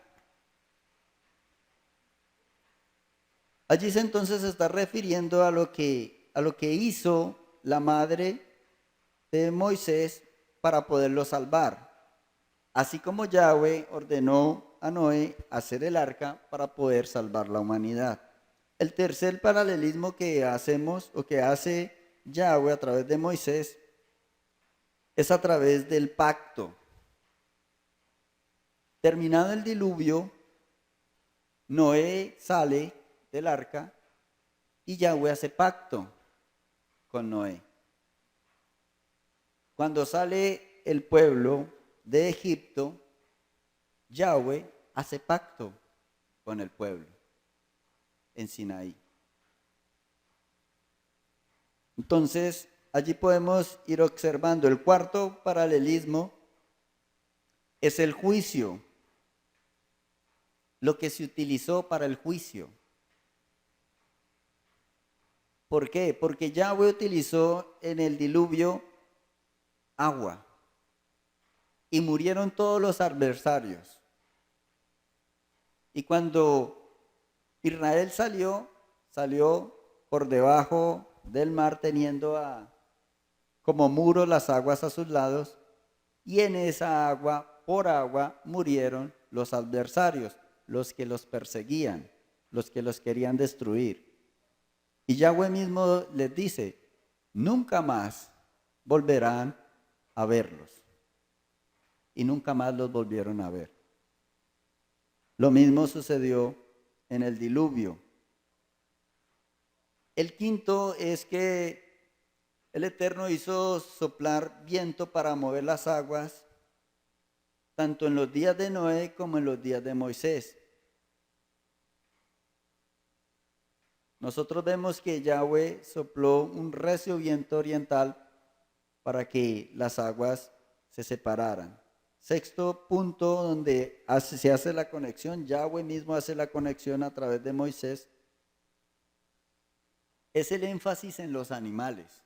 Allí entonces se está refiriendo a lo que hizo la madre de Moisés para poderlo salvar. Así como Yahweh ordenó a Noé hacer el arca para poder salvar la humanidad. El tercer paralelismo que hacemos o que hace Yahweh a través de Moisés es a través del pacto. Terminado el diluvio, Noé sale del arca y Yahweh hace pacto con Noé. Cuando sale el pueblo de Egipto, Yahweh hace pacto con el pueblo en Sinaí. Entonces, allí podemos ir observando. El cuarto paralelismo es el juicio, lo que se utilizó para el juicio. ¿Por qué? Porque Yahweh utilizó en el diluvio agua y murieron todos los adversarios. Y cuando Israel salió por debajo del mar teniendo como muro las aguas a sus lados, y en esa agua, por agua, murieron los adversarios, los que los perseguían, los que los querían destruir. Y Yahweh mismo les dice, nunca más volverán a verlos. Y nunca más los volvieron a ver. Lo mismo sucedió en el diluvio. El quinto es que el Eterno hizo soplar viento para mover las aguas, tanto en los días de Noé como en los días de Moisés. Nosotros vemos que Yahweh sopló un recio viento oriental para que las aguas se separaran. Sexto punto donde se hace la conexión, Yahweh mismo hace la conexión a través de Moisés, es el énfasis en los animales.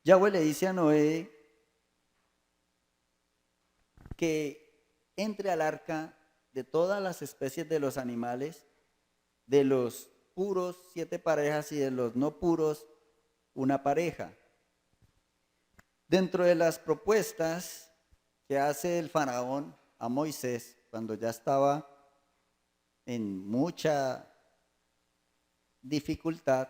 Yahweh le dice a Noé que entre al arca de todas las especies de los animales, de los puros 7 parejas y de los no puros 1 pareja. Dentro de las propuestas que hace el faraón a Moisés, cuando ya estaba en mucha dificultad,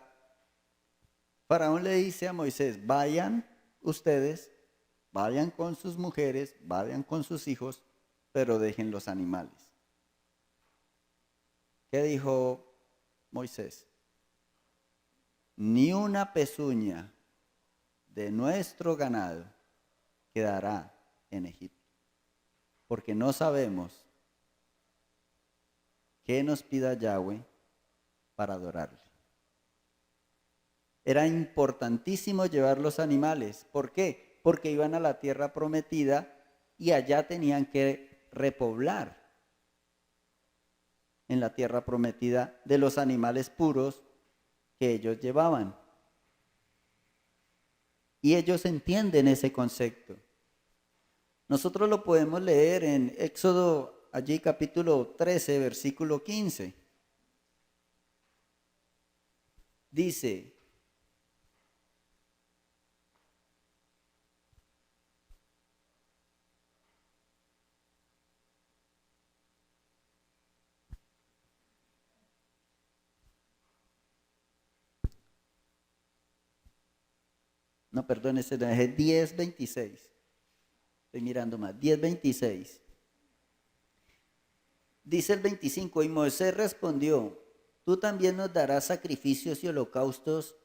faraón le dice a Moisés, vayan ustedes, vayan con sus mujeres, vayan con sus hijos, pero dejen los animales. ¿Qué dijo Moisés? Ni una pezuña de nuestro ganado quedará en Egipto, porque no sabemos qué nos pida Yahweh para adorarle. Era importantísimo llevar los animales. ¿Por qué? Porque iban a la tierra prometida y allá tenían que repoblar en la tierra prometida de los animales puros que ellos llevaban. Y ellos entienden ese concepto. Nosotros lo podemos leer en Éxodo, allí capítulo 13, versículo 15. Dice, no, perdón, ese es 10:26. Estoy mirando más, 10:26. Dice el 25, y Moisés respondió, tú también nos darás sacrificios y holocaustos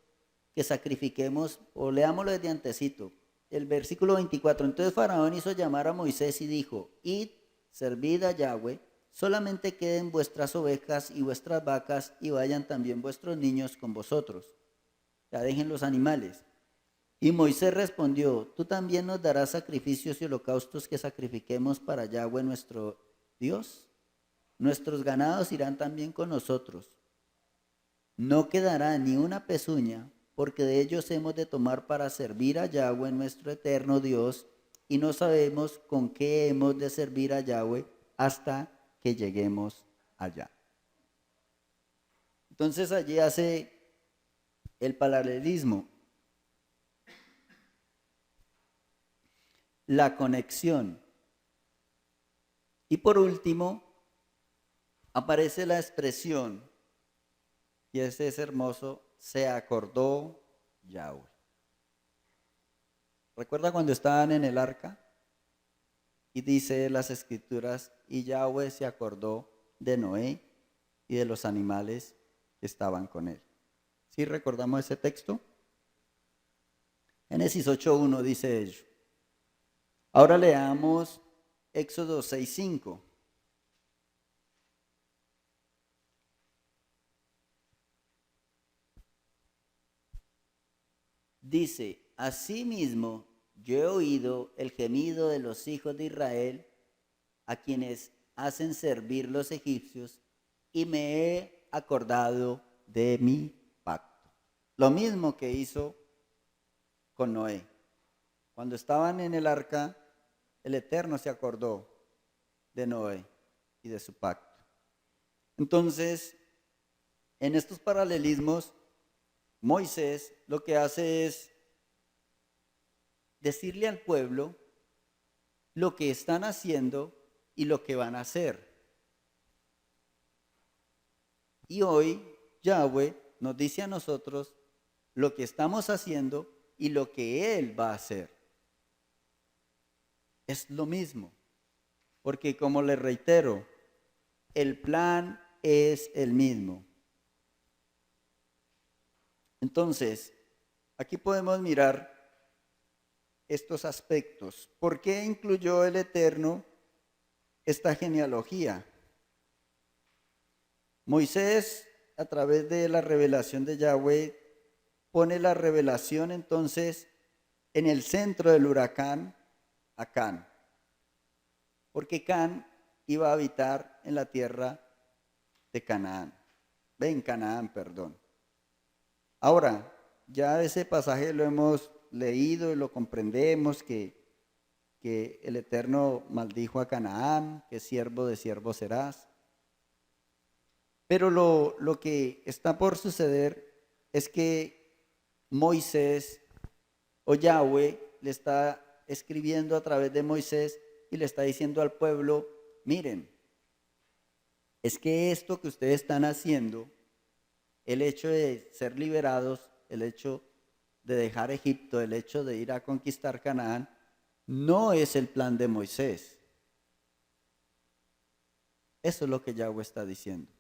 que sacrifiquemos, o leámoslo desde antecito, el versículo 24. Entonces Faraón hizo llamar a Moisés y dijo: Id, servid a Yahweh, solamente queden vuestras ovejas y vuestras vacas, y vayan también vuestros niños con vosotros. Ya dejen los animales. Y Moisés respondió: Tú también nos darás sacrificios y holocaustos que sacrifiquemos para Yahweh nuestro Dios. Nuestros ganados irán también con nosotros. No quedará ni una pezuña, porque de ellos hemos de tomar para servir a Yahweh nuestro eterno Dios, y no sabemos con qué hemos de servir a Yahweh hasta que lleguemos allá. Entonces allí hace el paralelismo, la conexión. Y por último, aparece la expresión, y ese es hermoso: se acordó Yahweh. ¿Recuerda cuando estaban en el arca? Y dice las escrituras: y Yahweh se acordó de Noé y de los animales que estaban con él. ¿Sí recordamos ese texto? Génesis 8.1 dice ello. Ahora leamos Éxodo 6.5. Dice: Asimismo, yo he oído el gemido de los hijos de Israel, a quienes hacen servir los egipcios, y me he acordado de mi pacto. Lo mismo que hizo con Noé. Cuando estaban en el arca, el Eterno se acordó de Noé y de su pacto. Entonces, en estos paralelismos, Moisés lo que hace es decirle al pueblo lo que están haciendo y lo que van a hacer. Y hoy Yahweh nos dice a nosotros lo que estamos haciendo y lo que Él va a hacer. Es lo mismo, porque como les reitero, el plan es el mismo. Entonces, aquí podemos mirar estos aspectos. ¿Por qué incluyó el Eterno esta genealogía? Moisés, a través de la revelación de Yahweh, pone la revelación entonces en el centro del huracán a Can, porque Can iba a habitar en la tierra de Canaán, en Canaán, perdón. Ahora, ya ese pasaje lo hemos leído y lo comprendemos, que el Eterno maldijo a Canaán, que siervo de siervo serás. Pero lo que está por suceder es que Moisés o Yahweh le está escribiendo a través de Moisés y le está diciendo al pueblo: miren, es que esto que ustedes están haciendo, el hecho de ser liberados, el hecho de dejar Egipto, el hecho de ir a conquistar Canaán, no es el plan de Moisés. Eso es lo que Yahweh está diciendo.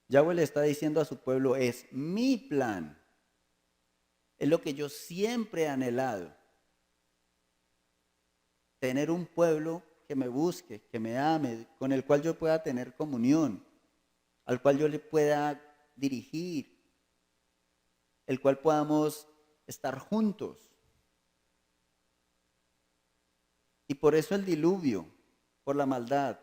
Yahweh le está diciendo a su pueblo: es mi plan. Es lo que yo siempre he anhelado. Tener un pueblo que me busque, que me ame, con el cual yo pueda tener comunión, al cual yo le pueda dirigir, el cual podamos estar juntos. Y por eso el diluvio, por la maldad.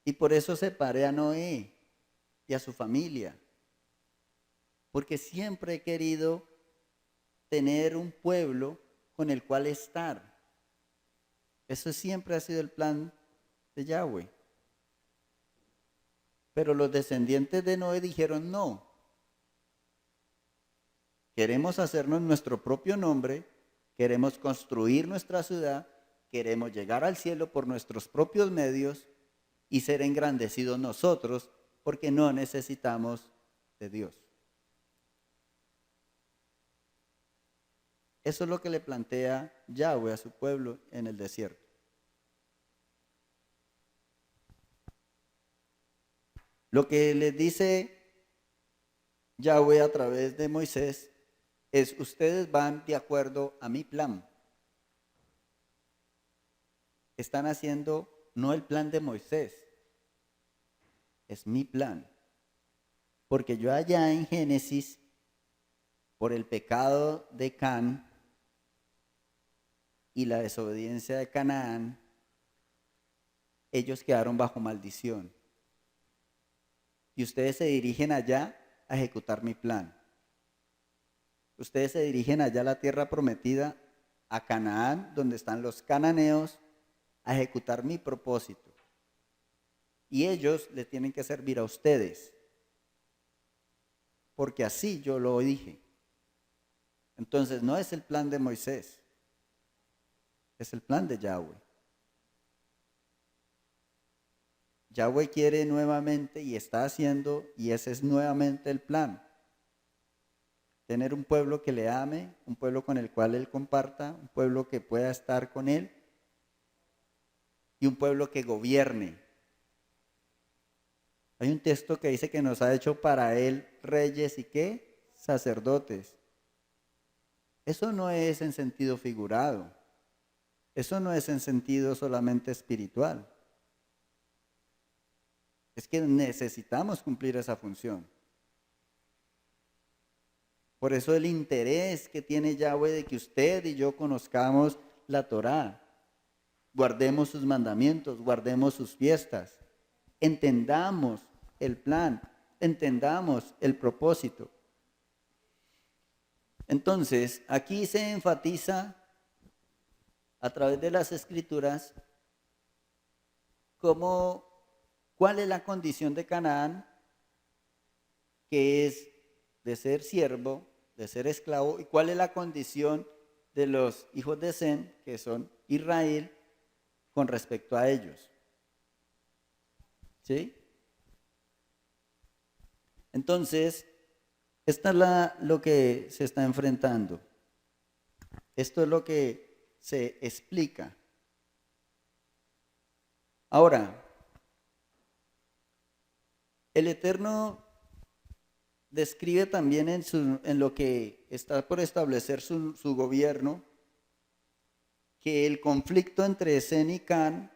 Y por eso separé a Noé y a su familia. Porque siempre he querido tener un pueblo con el cual estar. Eso siempre ha sido el plan de Yahweh. Pero los descendientes de Noé dijeron: no. Queremos hacernos nuestro propio nombre, queremos construir nuestra ciudad, queremos llegar al cielo por nuestros propios medios y ser engrandecidos nosotros, porque no necesitamos de Dios. Eso es lo que le plantea Yahweh a su pueblo en el desierto. Lo que les dice Yahweh a través de Moisés es ustedes van de acuerdo a mi plan. Están haciendo no el plan de Moisés, es mi plan. Porque yo allá en Génesis, por el pecado de Can y la desobediencia de Canaán, ellos quedaron bajo maldición. Y ustedes se dirigen allá a ejecutar mi plan. Ustedes se dirigen allá a la tierra prometida, a Canaán, donde están los cananeos, a ejecutar mi propósito. Y ellos le tienen que servir a ustedes. Porque así yo lo dije. Entonces no es el plan de Moisés, es el plan de Yahweh. Yahweh quiere nuevamente y está haciendo, y ese es nuevamente el plan. Tener un pueblo que le ame, un pueblo con el cual él comparta, un pueblo que pueda estar con él y un pueblo que gobierne. Hay un texto que dice que nos ha hecho para él reyes y ¿qué? Sacerdotes. Eso no es en sentido figurado. Eso no es en sentido solamente espiritual. Es que necesitamos cumplir esa función. Por eso el interés que tiene Yahweh de que usted y yo conozcamos la Torá, guardemos sus mandamientos, guardemos sus fiestas, entendamos el plan, entendamos el propósito. Entonces, aquí se enfatiza a través de las Escrituras cuál es la condición de Canaán, que es de ser siervo, de ser esclavo, y cuál es la condición de los hijos de Sem, que son Israel, con respecto a ellos. ¿Sí? Entonces, esta es lo que se está enfrentando. Esto es lo que se explica. Ahora, el Eterno describe también en lo que está por establecer su gobierno, que el conflicto entre Sem y Can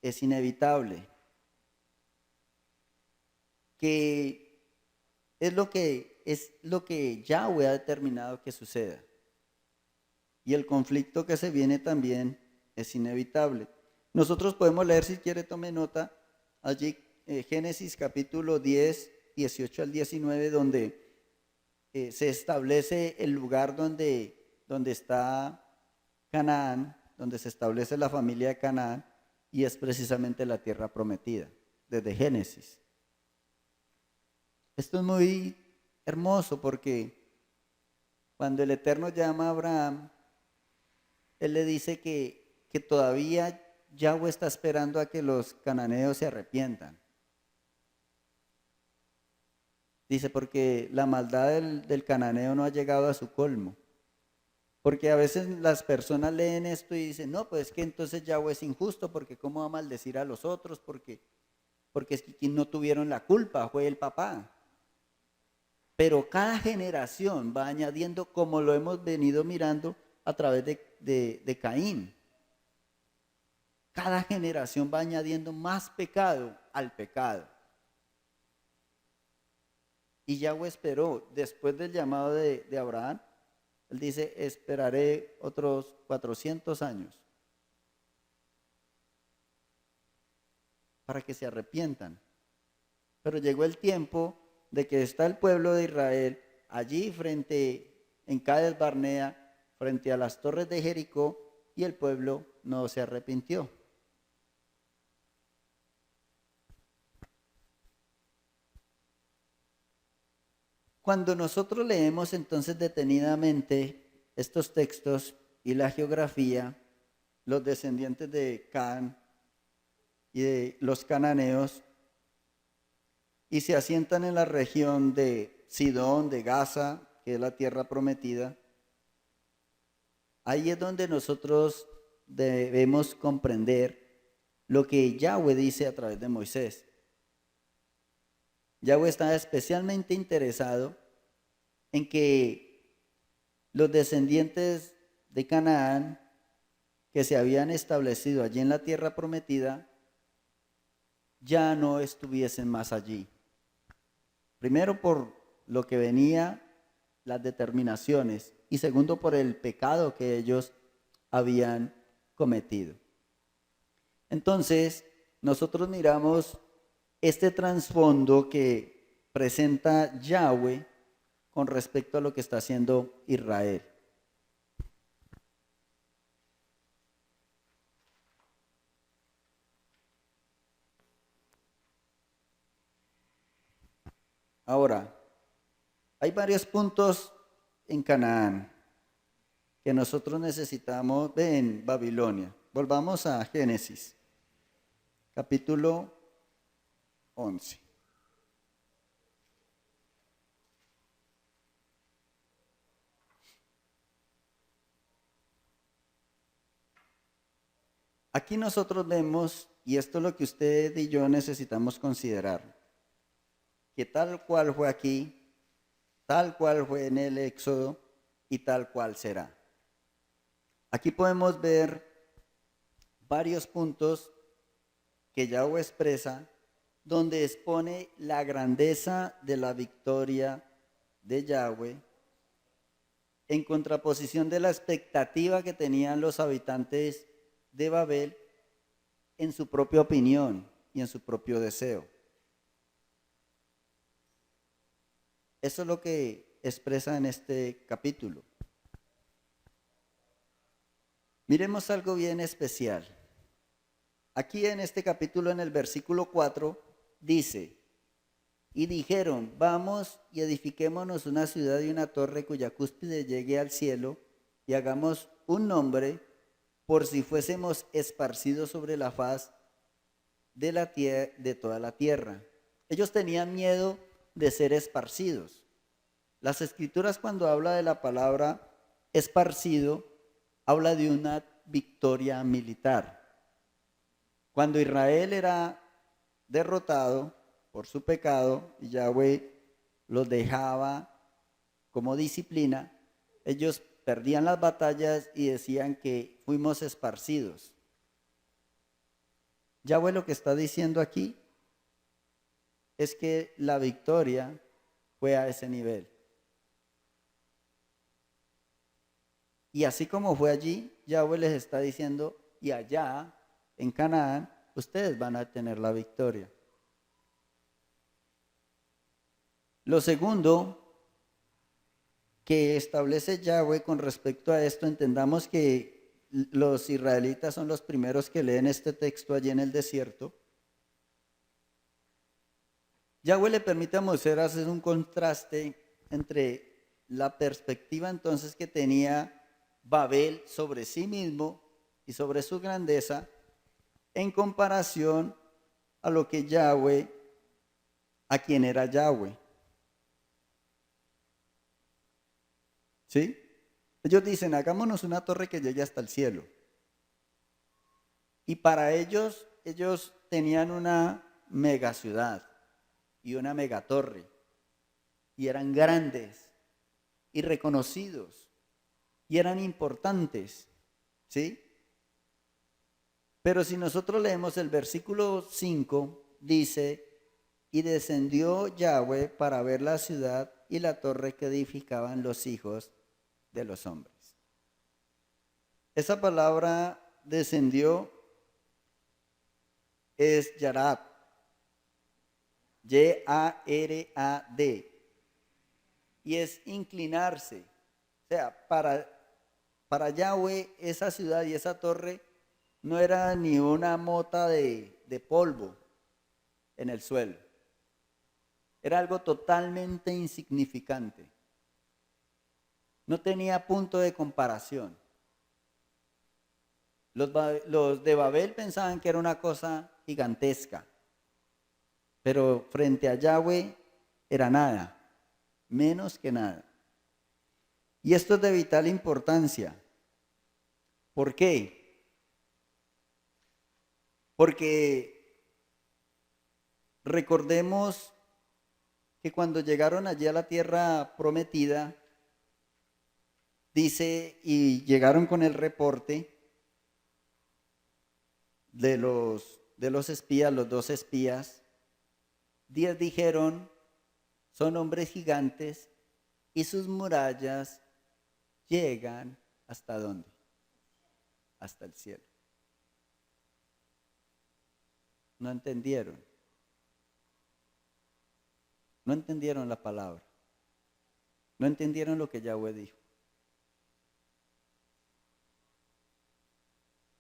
es inevitable, que es lo que Yahweh ha determinado que suceda. Y el conflicto que se viene también es inevitable. Nosotros podemos leer, si quiere tome nota, allí Génesis capítulo 10, 18 al 19, donde se establece el lugar donde está Canaán, donde se establece la familia de Canaán, y es precisamente la tierra prometida, desde Génesis. Esto es muy hermoso porque cuando el Eterno llama a Abraham, Él le dice que todavía Yahweh está esperando a que los cananeos se arrepientan. Dice, porque la maldad del cananeo no ha llegado a su colmo. Porque a veces las personas leen esto y dicen, no, pues es que entonces Yahweh es injusto, porque cómo va a maldecir a los otros, porque es que quien no tuvieron la culpa fue el papá. Pero cada generación va añadiendo, como lo hemos venido mirando a través de Caín. Cada generación va añadiendo más pecado al pecado. Y Yahweh esperó, después del llamado de Abraham, Él dice, esperaré otros 400 años para que se arrepientan. Pero llegó el tiempo de que está el pueblo de Israel allí en Cades Barnea, frente a las torres de Jericó, y el pueblo no se arrepintió. Cuando nosotros leemos entonces detenidamente estos textos y la geografía, los descendientes de Can y de los cananeos, y se asientan en la región de Sidón, de Gaza, que es la tierra prometida, ahí es donde nosotros debemos comprender lo que Yahweh dice a través de Moisés. Yahweh está especialmente interesado en que los descendientes de Canaán que se habían establecido allí en la tierra prometida ya no estuviesen más allí. Primero por lo que venía, las determinaciones, y segundo por el pecado que ellos habían cometido. Entonces, nosotros miramos este trasfondo que presenta Yahweh con respecto a lo que está haciendo Israel. Ahora, hay varios puntos en Canaán que nosotros necesitamos ver en Babilonia. Volvamos a Génesis, capítulo 11. Aquí nosotros vemos, y esto es lo que usted y yo necesitamos considerar, que tal cual fue aquí, tal cual fue en el Éxodo y tal cual será. Aquí podemos ver varios puntos que Yahweh expresa, donde expone la grandeza de la victoria de Yahweh en contraposición de la expectativa que tenían los habitantes de Babel en su propia opinión y en su propio deseo. Eso es lo que expresa en este capítulo. Miremos algo bien especial. Aquí en este capítulo, en el versículo 4, dice, y dijeron, vamos y edifiquémonos una ciudad y una torre cuya cúspide llegue al cielo y hagamos un nombre por si fuésemos esparcidos sobre la faz de la tierra, de toda la tierra. Ellos tenían miedo de ser esparcidos. Las escrituras cuando habla de la palabra esparcido, habla de una victoria militar. Cuando Israel era derrotado por su pecado y Yahweh los dejaba como disciplina, ellos perdían las batallas y decían que fuimos esparcidos. Yahweh lo que está diciendo aquí es que la victoria fue a ese nivel. Y así como fue allí, Yahweh les está diciendo, y allá, en Canaán, ustedes van a tener la victoria. Lo segundo que establece Yahweh con respecto a esto, entendamos que los israelitas son los primeros que leen este texto allí en el desierto. Yahweh le permite a Moisés hacer un contraste entre la perspectiva entonces que tenía Babel sobre sí mismo y sobre su grandeza en comparación a lo que Yahweh, a quien era Yahweh. ¿Sí? Ellos dicen, hagámonos una torre que llegue hasta el cielo. Y para ellos tenían una mega ciudad y una mega torre. Y eran grandes y reconocidos y eran importantes. ¿Sí? Pero si nosotros leemos el versículo 5, dice, y descendió Yahweh para ver la ciudad y la torre que edificaban los hijos de los hombres. Esa palabra descendió es Yarad, Y-A-R-A-D, y es inclinarse. O sea, para Yahweh esa ciudad y esa torre no era ni una mota de polvo en el suelo. Era algo totalmente insignificante. No tenía punto de comparación. Los de Babel pensaban que era una cosa gigantesca, pero frente a Yahweh era nada, menos que nada. Y esto es de vital importancia. ¿Por qué? Porque recordemos que cuando llegaron allí a la tierra prometida, dice, y llegaron con el reporte de los espías, los 2 espías. 10 dijeron, son hombres gigantes y sus murallas llegan ¿hasta dónde? Hasta el cielo. No entendieron. No entendieron la palabra. No entendieron lo que Yahweh dijo.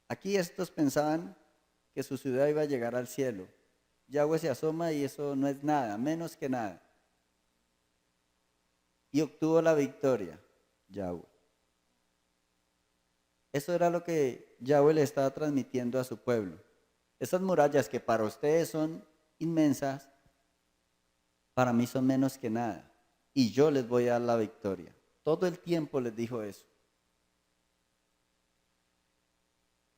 Aquí estos pensaban que su ciudad iba a llegar al cielo. Yahweh se asoma y eso no es nada, menos que nada. Y obtuvo la victoria, Yahweh. Eso era lo que Yahweh le estaba transmitiendo a su pueblo. Esas murallas que para ustedes son inmensas, para mí son menos que nada. Y yo les voy a dar la victoria. Todo el tiempo les dijo eso.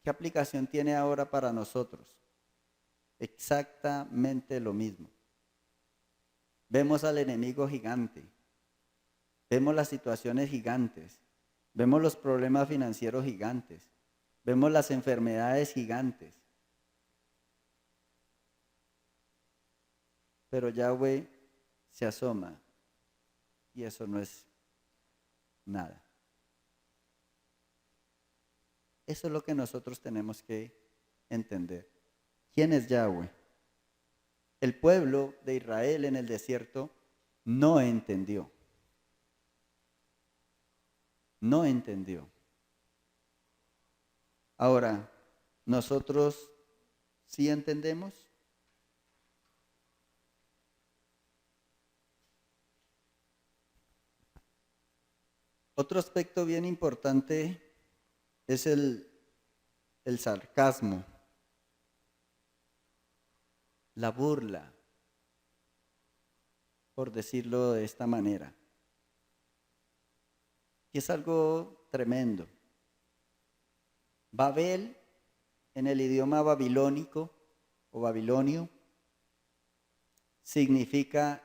¿Qué aplicación tiene ahora para nosotros? Exactamente lo mismo. Vemos al enemigo gigante. Vemos las situaciones gigantes. Vemos los problemas financieros gigantes. Vemos las enfermedades gigantes. Pero Yahweh se asoma y eso no es nada. Eso es lo que nosotros tenemos que entender. ¿Quién es Yahweh? El pueblo de Israel en el desierto no entendió. No entendió. Ahora, ¿nosotros sí entendemos? Otro aspecto bien importante es el sarcasmo, la burla, por decirlo de esta manera. Y es algo tremendo. Babel, en el idioma babilónico o babilonio, significa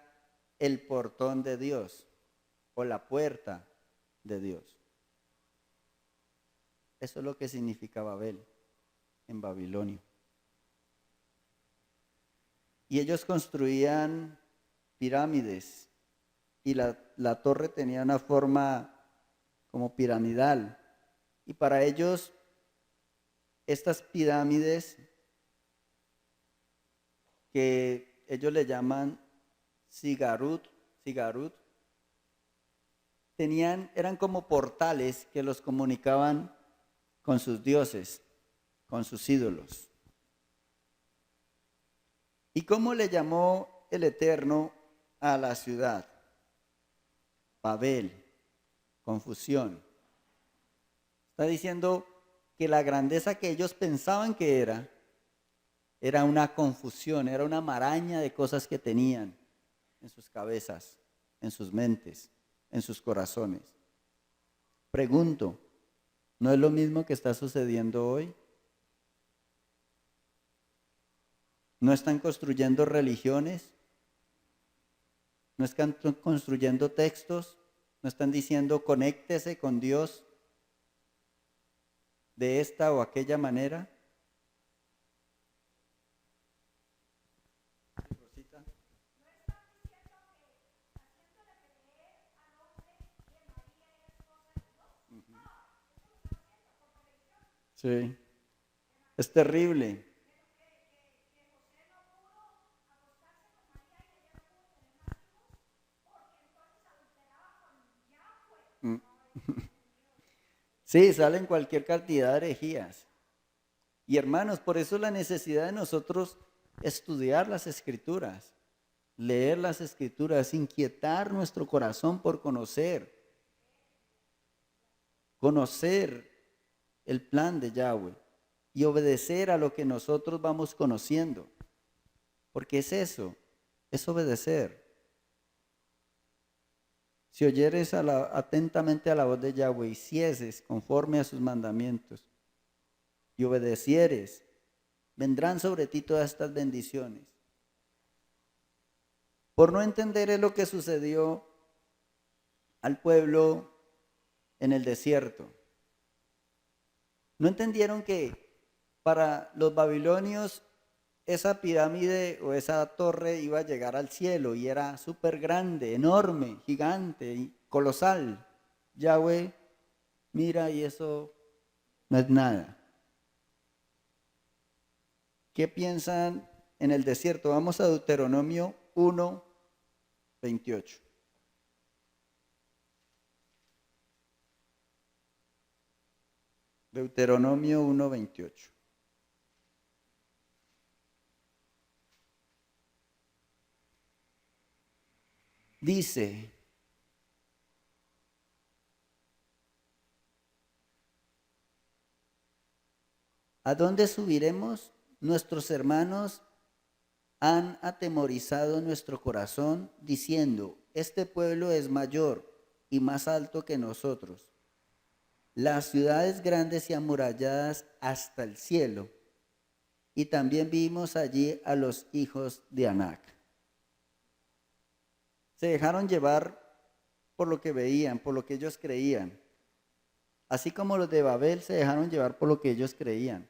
el portón de Dios o la puerta de Dios. Eso es lo que significa Babel en babilonio. Y ellos construían pirámides y la torre tenía una forma como piramidal. Y para ellos, estas pirámides que ellos le llaman Sigarut, eran como portales que los comunicaban con sus dioses, con sus ídolos. ¿Y cómo le llamó el Eterno a la ciudad? Babel, confusión. Está diciendo que la grandeza que ellos pensaban que era una confusión, era una maraña de cosas que tenían en sus cabezas, en sus mentes, en sus corazones. Pregunto, ¿no es lo mismo que está sucediendo hoy? ¿No están construyendo religiones? ¿No están construyendo textos? ¿No están diciendo conéctese con Dios de esta o aquella manera? Sí, es terrible. Mm. Sí, salen cualquier cantidad de herejías. Y hermanos, por eso la necesidad de nosotros estudiar las escrituras, leer las escrituras, inquietar nuestro corazón por conocer el plan de Yahweh y obedecer a lo que nosotros vamos conociendo. Porque es eso, es obedecer. Si oyeres atentamente a la voz de Yahweh, hicieses conforme a sus mandamientos y obedecieres, vendrán sobre ti todas estas bendiciones. Por no entender es lo que sucedió al pueblo en el desierto. No entendieron que para los babilonios esa pirámide o esa torre iba a llegar al cielo y era súper grande, enorme, gigante y colosal. Yahweh mira y eso no es nada. ¿Qué piensan en el desierto? Vamos a Deuteronomio 1, 28. Deuteronomio 1, 28. Dice, ¿a dónde subiremos? Nuestros hermanos han atemorizado nuestro corazón diciendo, este pueblo es mayor y más alto que nosotros. Las ciudades grandes y amuralladas hasta el cielo. Y también vimos allí a los hijos de Anac. Se dejaron llevar por lo que veían, por lo que ellos creían. Así como los de Babel se dejaron llevar por lo que ellos creían.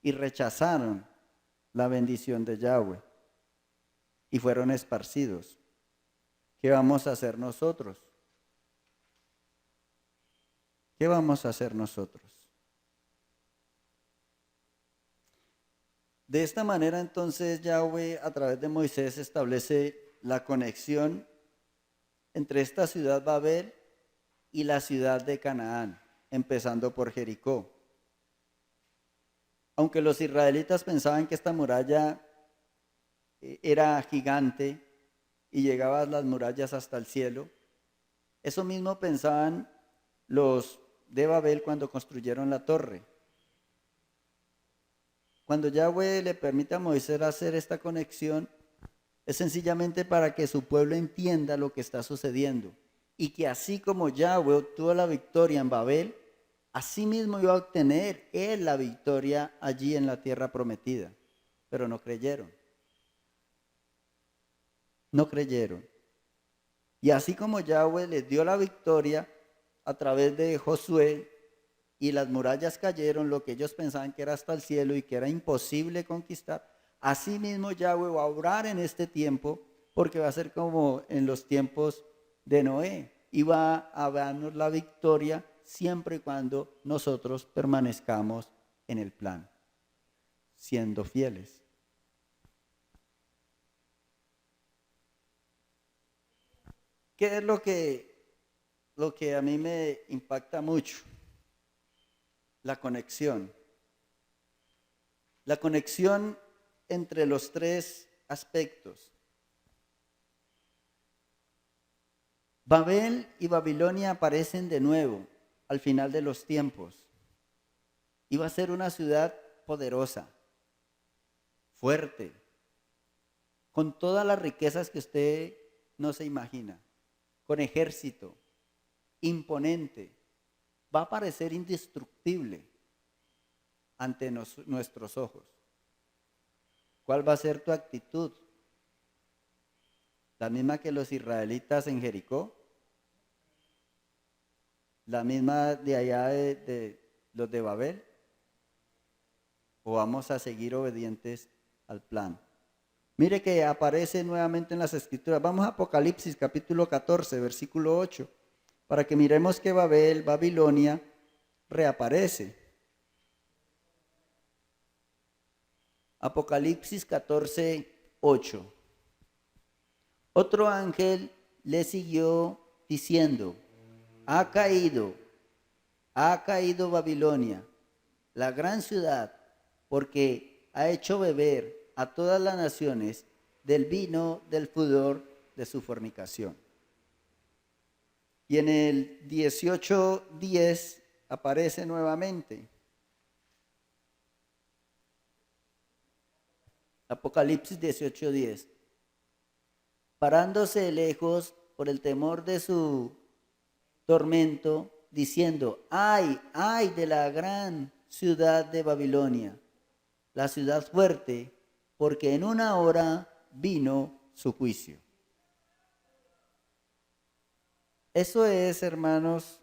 Y rechazaron la bendición de Yahweh. Y fueron esparcidos. ¿Qué vamos a hacer nosotros? ¿Qué vamos a hacer nosotros? De esta manera entonces Yahweh a través de Moisés establece la conexión entre esta ciudad Babel y la ciudad de Canaán, empezando por Jericó. Aunque los israelitas pensaban que esta muralla era gigante y llegaba las murallas hasta el cielo, eso mismo pensaban los de Babel cuando construyeron la torre. Cuando Yahweh le permite a Moisés hacer esta conexión, es sencillamente para que su pueblo entienda lo que está sucediendo y que así como Yahweh obtuvo la victoria en Babel, así mismo iba a obtener él la victoria allí en la tierra prometida. Pero no creyeron. No creyeron. Y así como Yahweh les dio la victoria a través de Josué y las murallas cayeron, lo que ellos pensaban que era hasta el cielo y que era imposible conquistar, así mismo Yahweh va a obrar en este tiempo, porque va a ser como en los tiempos de Noé, y va a darnos la victoria siempre y cuando nosotros permanezcamos en el plan, siendo fieles. ¿Qué es lo que a mí me impacta mucho? La conexión. La conexión entre los tres aspectos. Babel y Babilonia aparecen de nuevo al final de los tiempos. Iba a ser una ciudad poderosa, fuerte, con todas las riquezas que usted no se imagina, con ejército, imponente. Va a parecer indestructible ante nuestros ojos. ¿Cuál va a ser tu actitud? ¿La misma que los israelitas en Jericó? ¿La misma de allá de los de Babel? ¿O vamos a seguir obedientes al plan? Mire que aparece nuevamente en las Escrituras. Vamos a Apocalipsis capítulo 14, versículo 8, para que miremos que Babel, Babilonia, reaparece. Apocalipsis 14, 8. Otro ángel le siguió diciendo, ha caído Babilonia, la gran ciudad, porque ha hecho beber a todas las naciones del vino del furor de su fornicación. Y en el 18:10 aparece nuevamente. Apocalipsis 18:10. Parándose lejos por el temor de su tormento, diciendo, ay, ay de la gran ciudad de Babilonia, la ciudad fuerte, porque en una hora vino su juicio. Eso es, hermanos,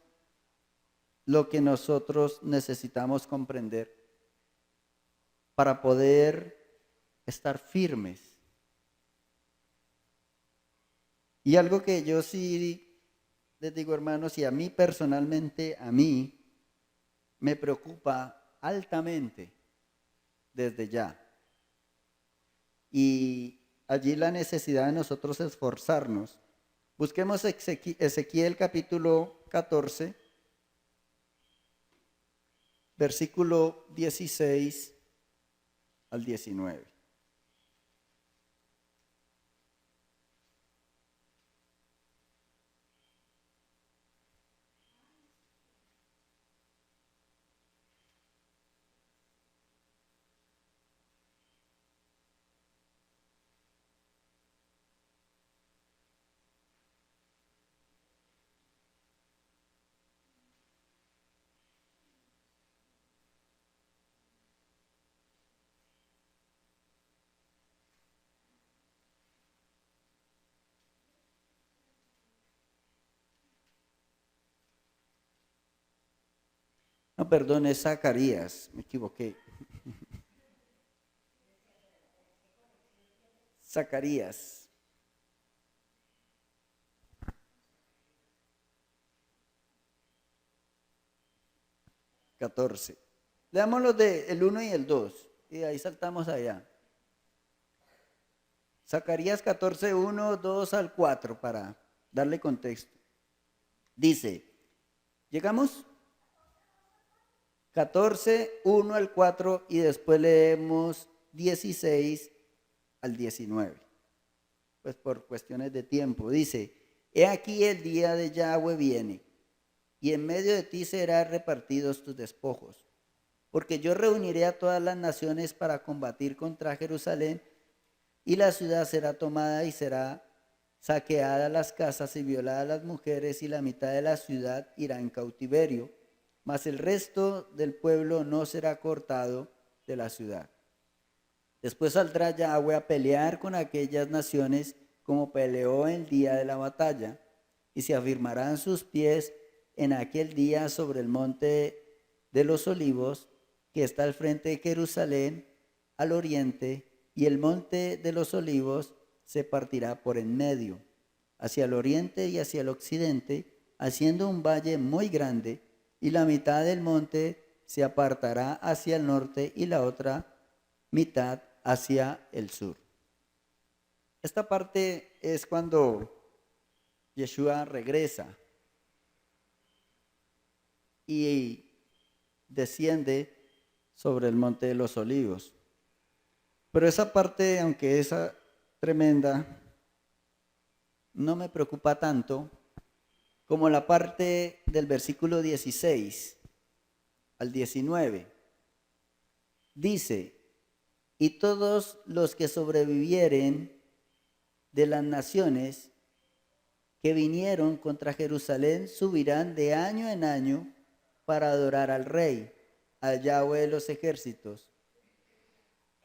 lo que nosotros necesitamos comprender para poder estar firmes. Y algo que yo sí les digo, hermanos, y a mí personalmente, a mí me preocupa altamente desde ya. Y allí la necesidad de nosotros esforzarnos. Busquemos Ezequiel capítulo 14, versículo 16 al 19. No, perdón, es Zacarías, me equivoqué. Zacarías. 14. Leamos los del 1 y el 2 y ahí saltamos allá. Zacarías 14, 1, 2 al 4 para darle contexto. Dice, llegamos 14, 1 al 4 y después leemos 16 al 19. Pues por cuestiones de tiempo. Dice, he aquí el día de Yahweh viene y en medio de ti serán repartidos tus despojos. Porque yo reuniré a todas las naciones para combatir contra Jerusalén y la ciudad será tomada y será saqueada las casas y violadas las mujeres y la mitad de la ciudad irá en cautiverio, mas el resto del pueblo no será cortado de la ciudad. Después saldrá Yahweh a pelear con aquellas naciones como peleó el día de la batalla y se afirmarán sus pies en aquel día sobre el monte de los olivos que está al frente de Jerusalén al oriente, y el monte de los olivos se partirá por en medio, hacia el oriente y hacia el occidente, haciendo un valle muy grande, y la mitad del monte se apartará hacia el norte y la otra mitad hacia el sur. Esta parte es cuando Yeshua regresa y desciende sobre el monte de los olivos. Pero esa parte, aunque es tremenda, no me preocupa tanto como la parte del versículo 16 al 19. Dice, y todos los que sobrevivieren de las naciones que vinieron contra Jerusalén subirán de año en año para adorar al Rey, al Yahweh de los ejércitos,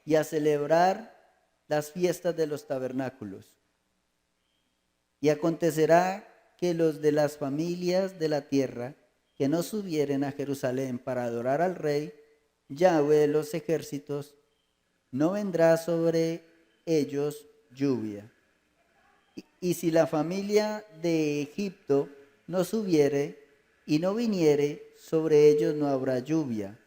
y a celebrar las fiestas de los tabernáculos. Y acontecerá que los de las familias de la tierra que no subieren a Jerusalén para adorar al Rey, Yahweh de los ejércitos, no vendrá sobre ellos lluvia. Y si la familia de Egipto no subiere y no viniere, sobre ellos no habrá lluvia.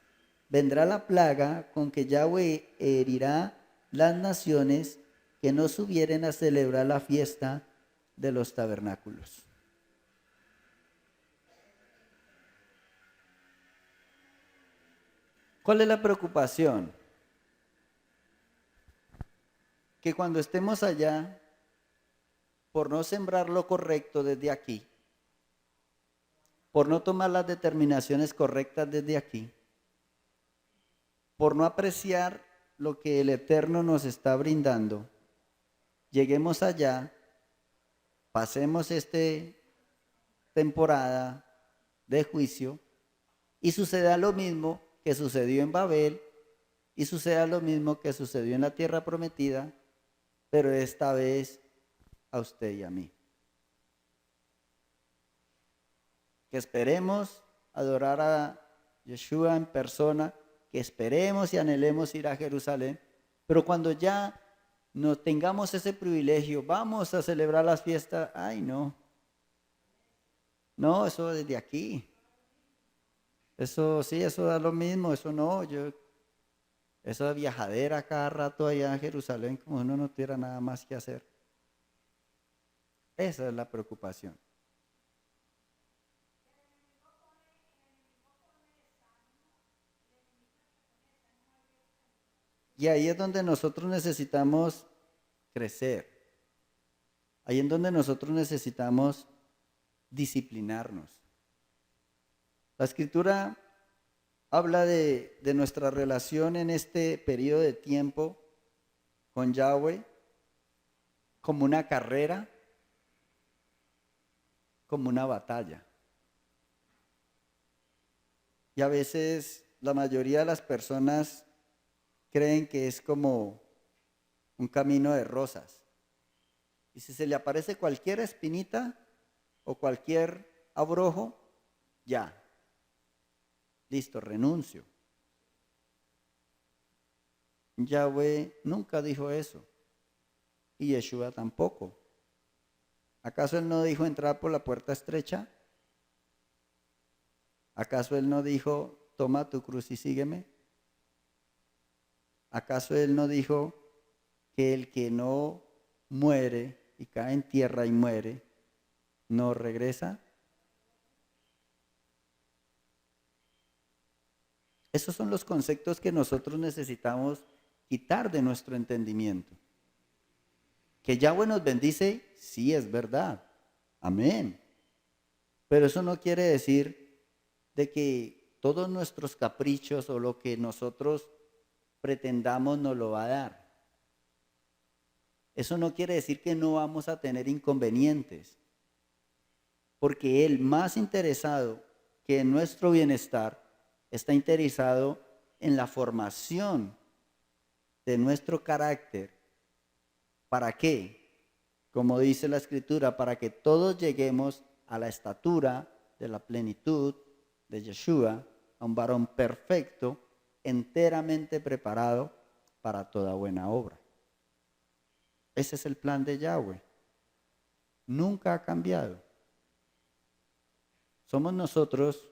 Vendrá la plaga con que Yahweh herirá las naciones que no subieren a celebrar la fiesta de los tabernáculos. ¿Cuál es la preocupación? Que cuando estemos allá, por no sembrar lo correcto desde aquí, por no tomar las determinaciones correctas desde aquí, por no apreciar lo que el Eterno nos está brindando, lleguemos allá, pasemos esta temporada de juicio y suceda lo mismo que sucedió en Babel y suceda lo mismo que sucedió en la tierra prometida, pero esta vez a usted y a mí. Que esperemos adorar a Yeshua en persona, que esperemos y anhelemos ir a Jerusalén, pero cuando ya no tengamos ese privilegio, vamos a celebrar las fiestas, ay no, no, eso desde aquí, eso sí, eso da lo mismo, eso no, eso de viajadera cada rato allá a Jerusalén, como uno no tuviera nada más que hacer. Esa es la preocupación. Y ahí es donde nosotros necesitamos crecer. Ahí es donde nosotros necesitamos disciplinarnos. La escritura habla de nuestra relación en este periodo de tiempo con Yahweh como una carrera, como una batalla. Y a veces la mayoría de las personas creen que es como un camino de rosas. Y si se le aparece cualquier espinita o cualquier abrojo, ya, listo, renuncio. Yahweh nunca dijo eso. Y Yeshua tampoco. ¿Acaso Él no dijo entrar por la puerta estrecha? ¿Acaso Él no dijo toma tu cruz y sígueme? ¿Acaso Él no dijo que el que no muere y cae en tierra y muere, no regresa? Esos son los conceptos que nosotros necesitamos quitar de nuestro entendimiento. Que Yahweh nos bendice, sí es verdad. Amén. Pero eso no quiere decir de que todos nuestros caprichos o lo que nosotros pretendamos nos lo va a dar. Eso no quiere decir que no vamos a tener inconvenientes. Porque Él, más interesado que en nuestro bienestar, está interesado en la formación de nuestro carácter. ¿Para qué? Como dice la Escritura, para que todos lleguemos a la estatura de la plenitud de Yeshua, a un varón perfecto, enteramente preparado para toda buena obra. Ese es el plan de Yahweh. Nunca ha cambiado. Somos nosotros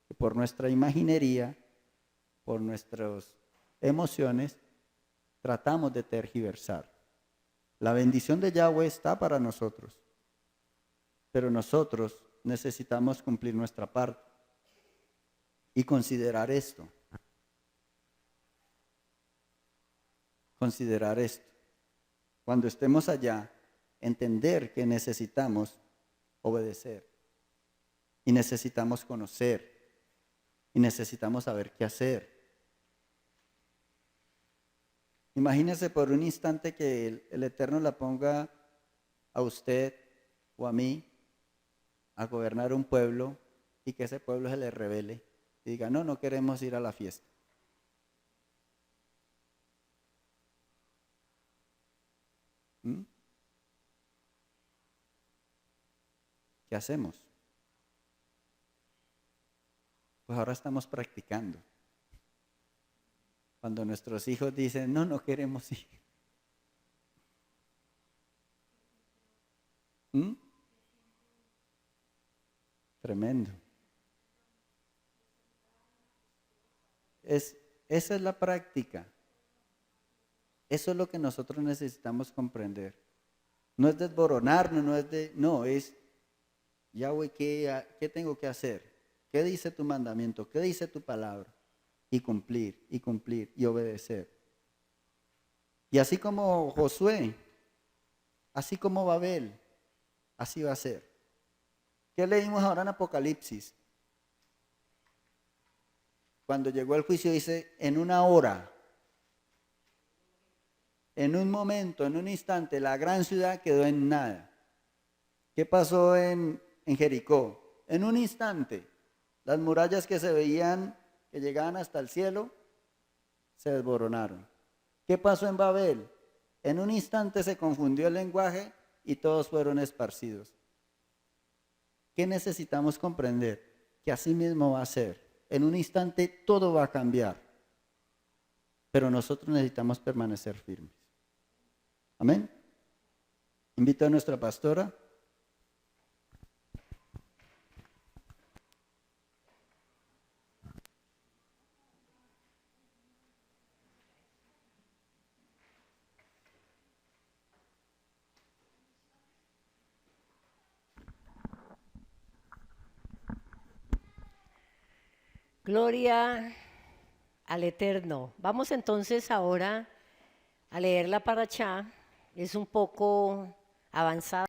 que por nuestra imaginería, por nuestras emociones, tratamos de tergiversar. La bendición de Yahweh está para nosotros, pero nosotros necesitamos cumplir nuestra parte y considerar esto. Considerar esto. Cuando estemos allá, entender que necesitamos obedecer y necesitamos conocer y necesitamos saber qué hacer. Imagínese por un instante que el Eterno la ponga a usted o a mí a gobernar un pueblo y que ese pueblo se le rebele y diga, no, no queremos ir a la fiesta. ¿Qué hacemos? Pues ahora estamos practicando. Cuando nuestros hijos dicen, no, no queremos ir. Tremendo. Esa es la práctica. Eso es lo que nosotros necesitamos comprender. No es desboronarnos, no, es, Yahweh, ¿qué tengo que hacer? ¿Qué dice tu mandamiento? ¿Qué dice tu palabra? Y cumplir, y obedecer. Y así como Josué, así como Babel, así va a ser. ¿Qué leímos ahora en Apocalipsis? Cuando llegó el juicio dice, en una hora, en un momento, en un instante, la gran ciudad quedó en nada. ¿Qué pasó en Jericó? En un instante, las murallas que se veían, que llegaban hasta el cielo, se desboronaron. ¿Qué pasó en Babel? En un instante se confundió el lenguaje y todos fueron esparcidos. ¿Qué necesitamos comprender? que así mismo va a ser. En un instante todo va a cambiar. Pero nosotros necesitamos permanecer firmes. Amén. Invito a nuestra pastora. Gloria al Eterno. Vamos entonces ahora a leer la parashá. Es un poco avanzada.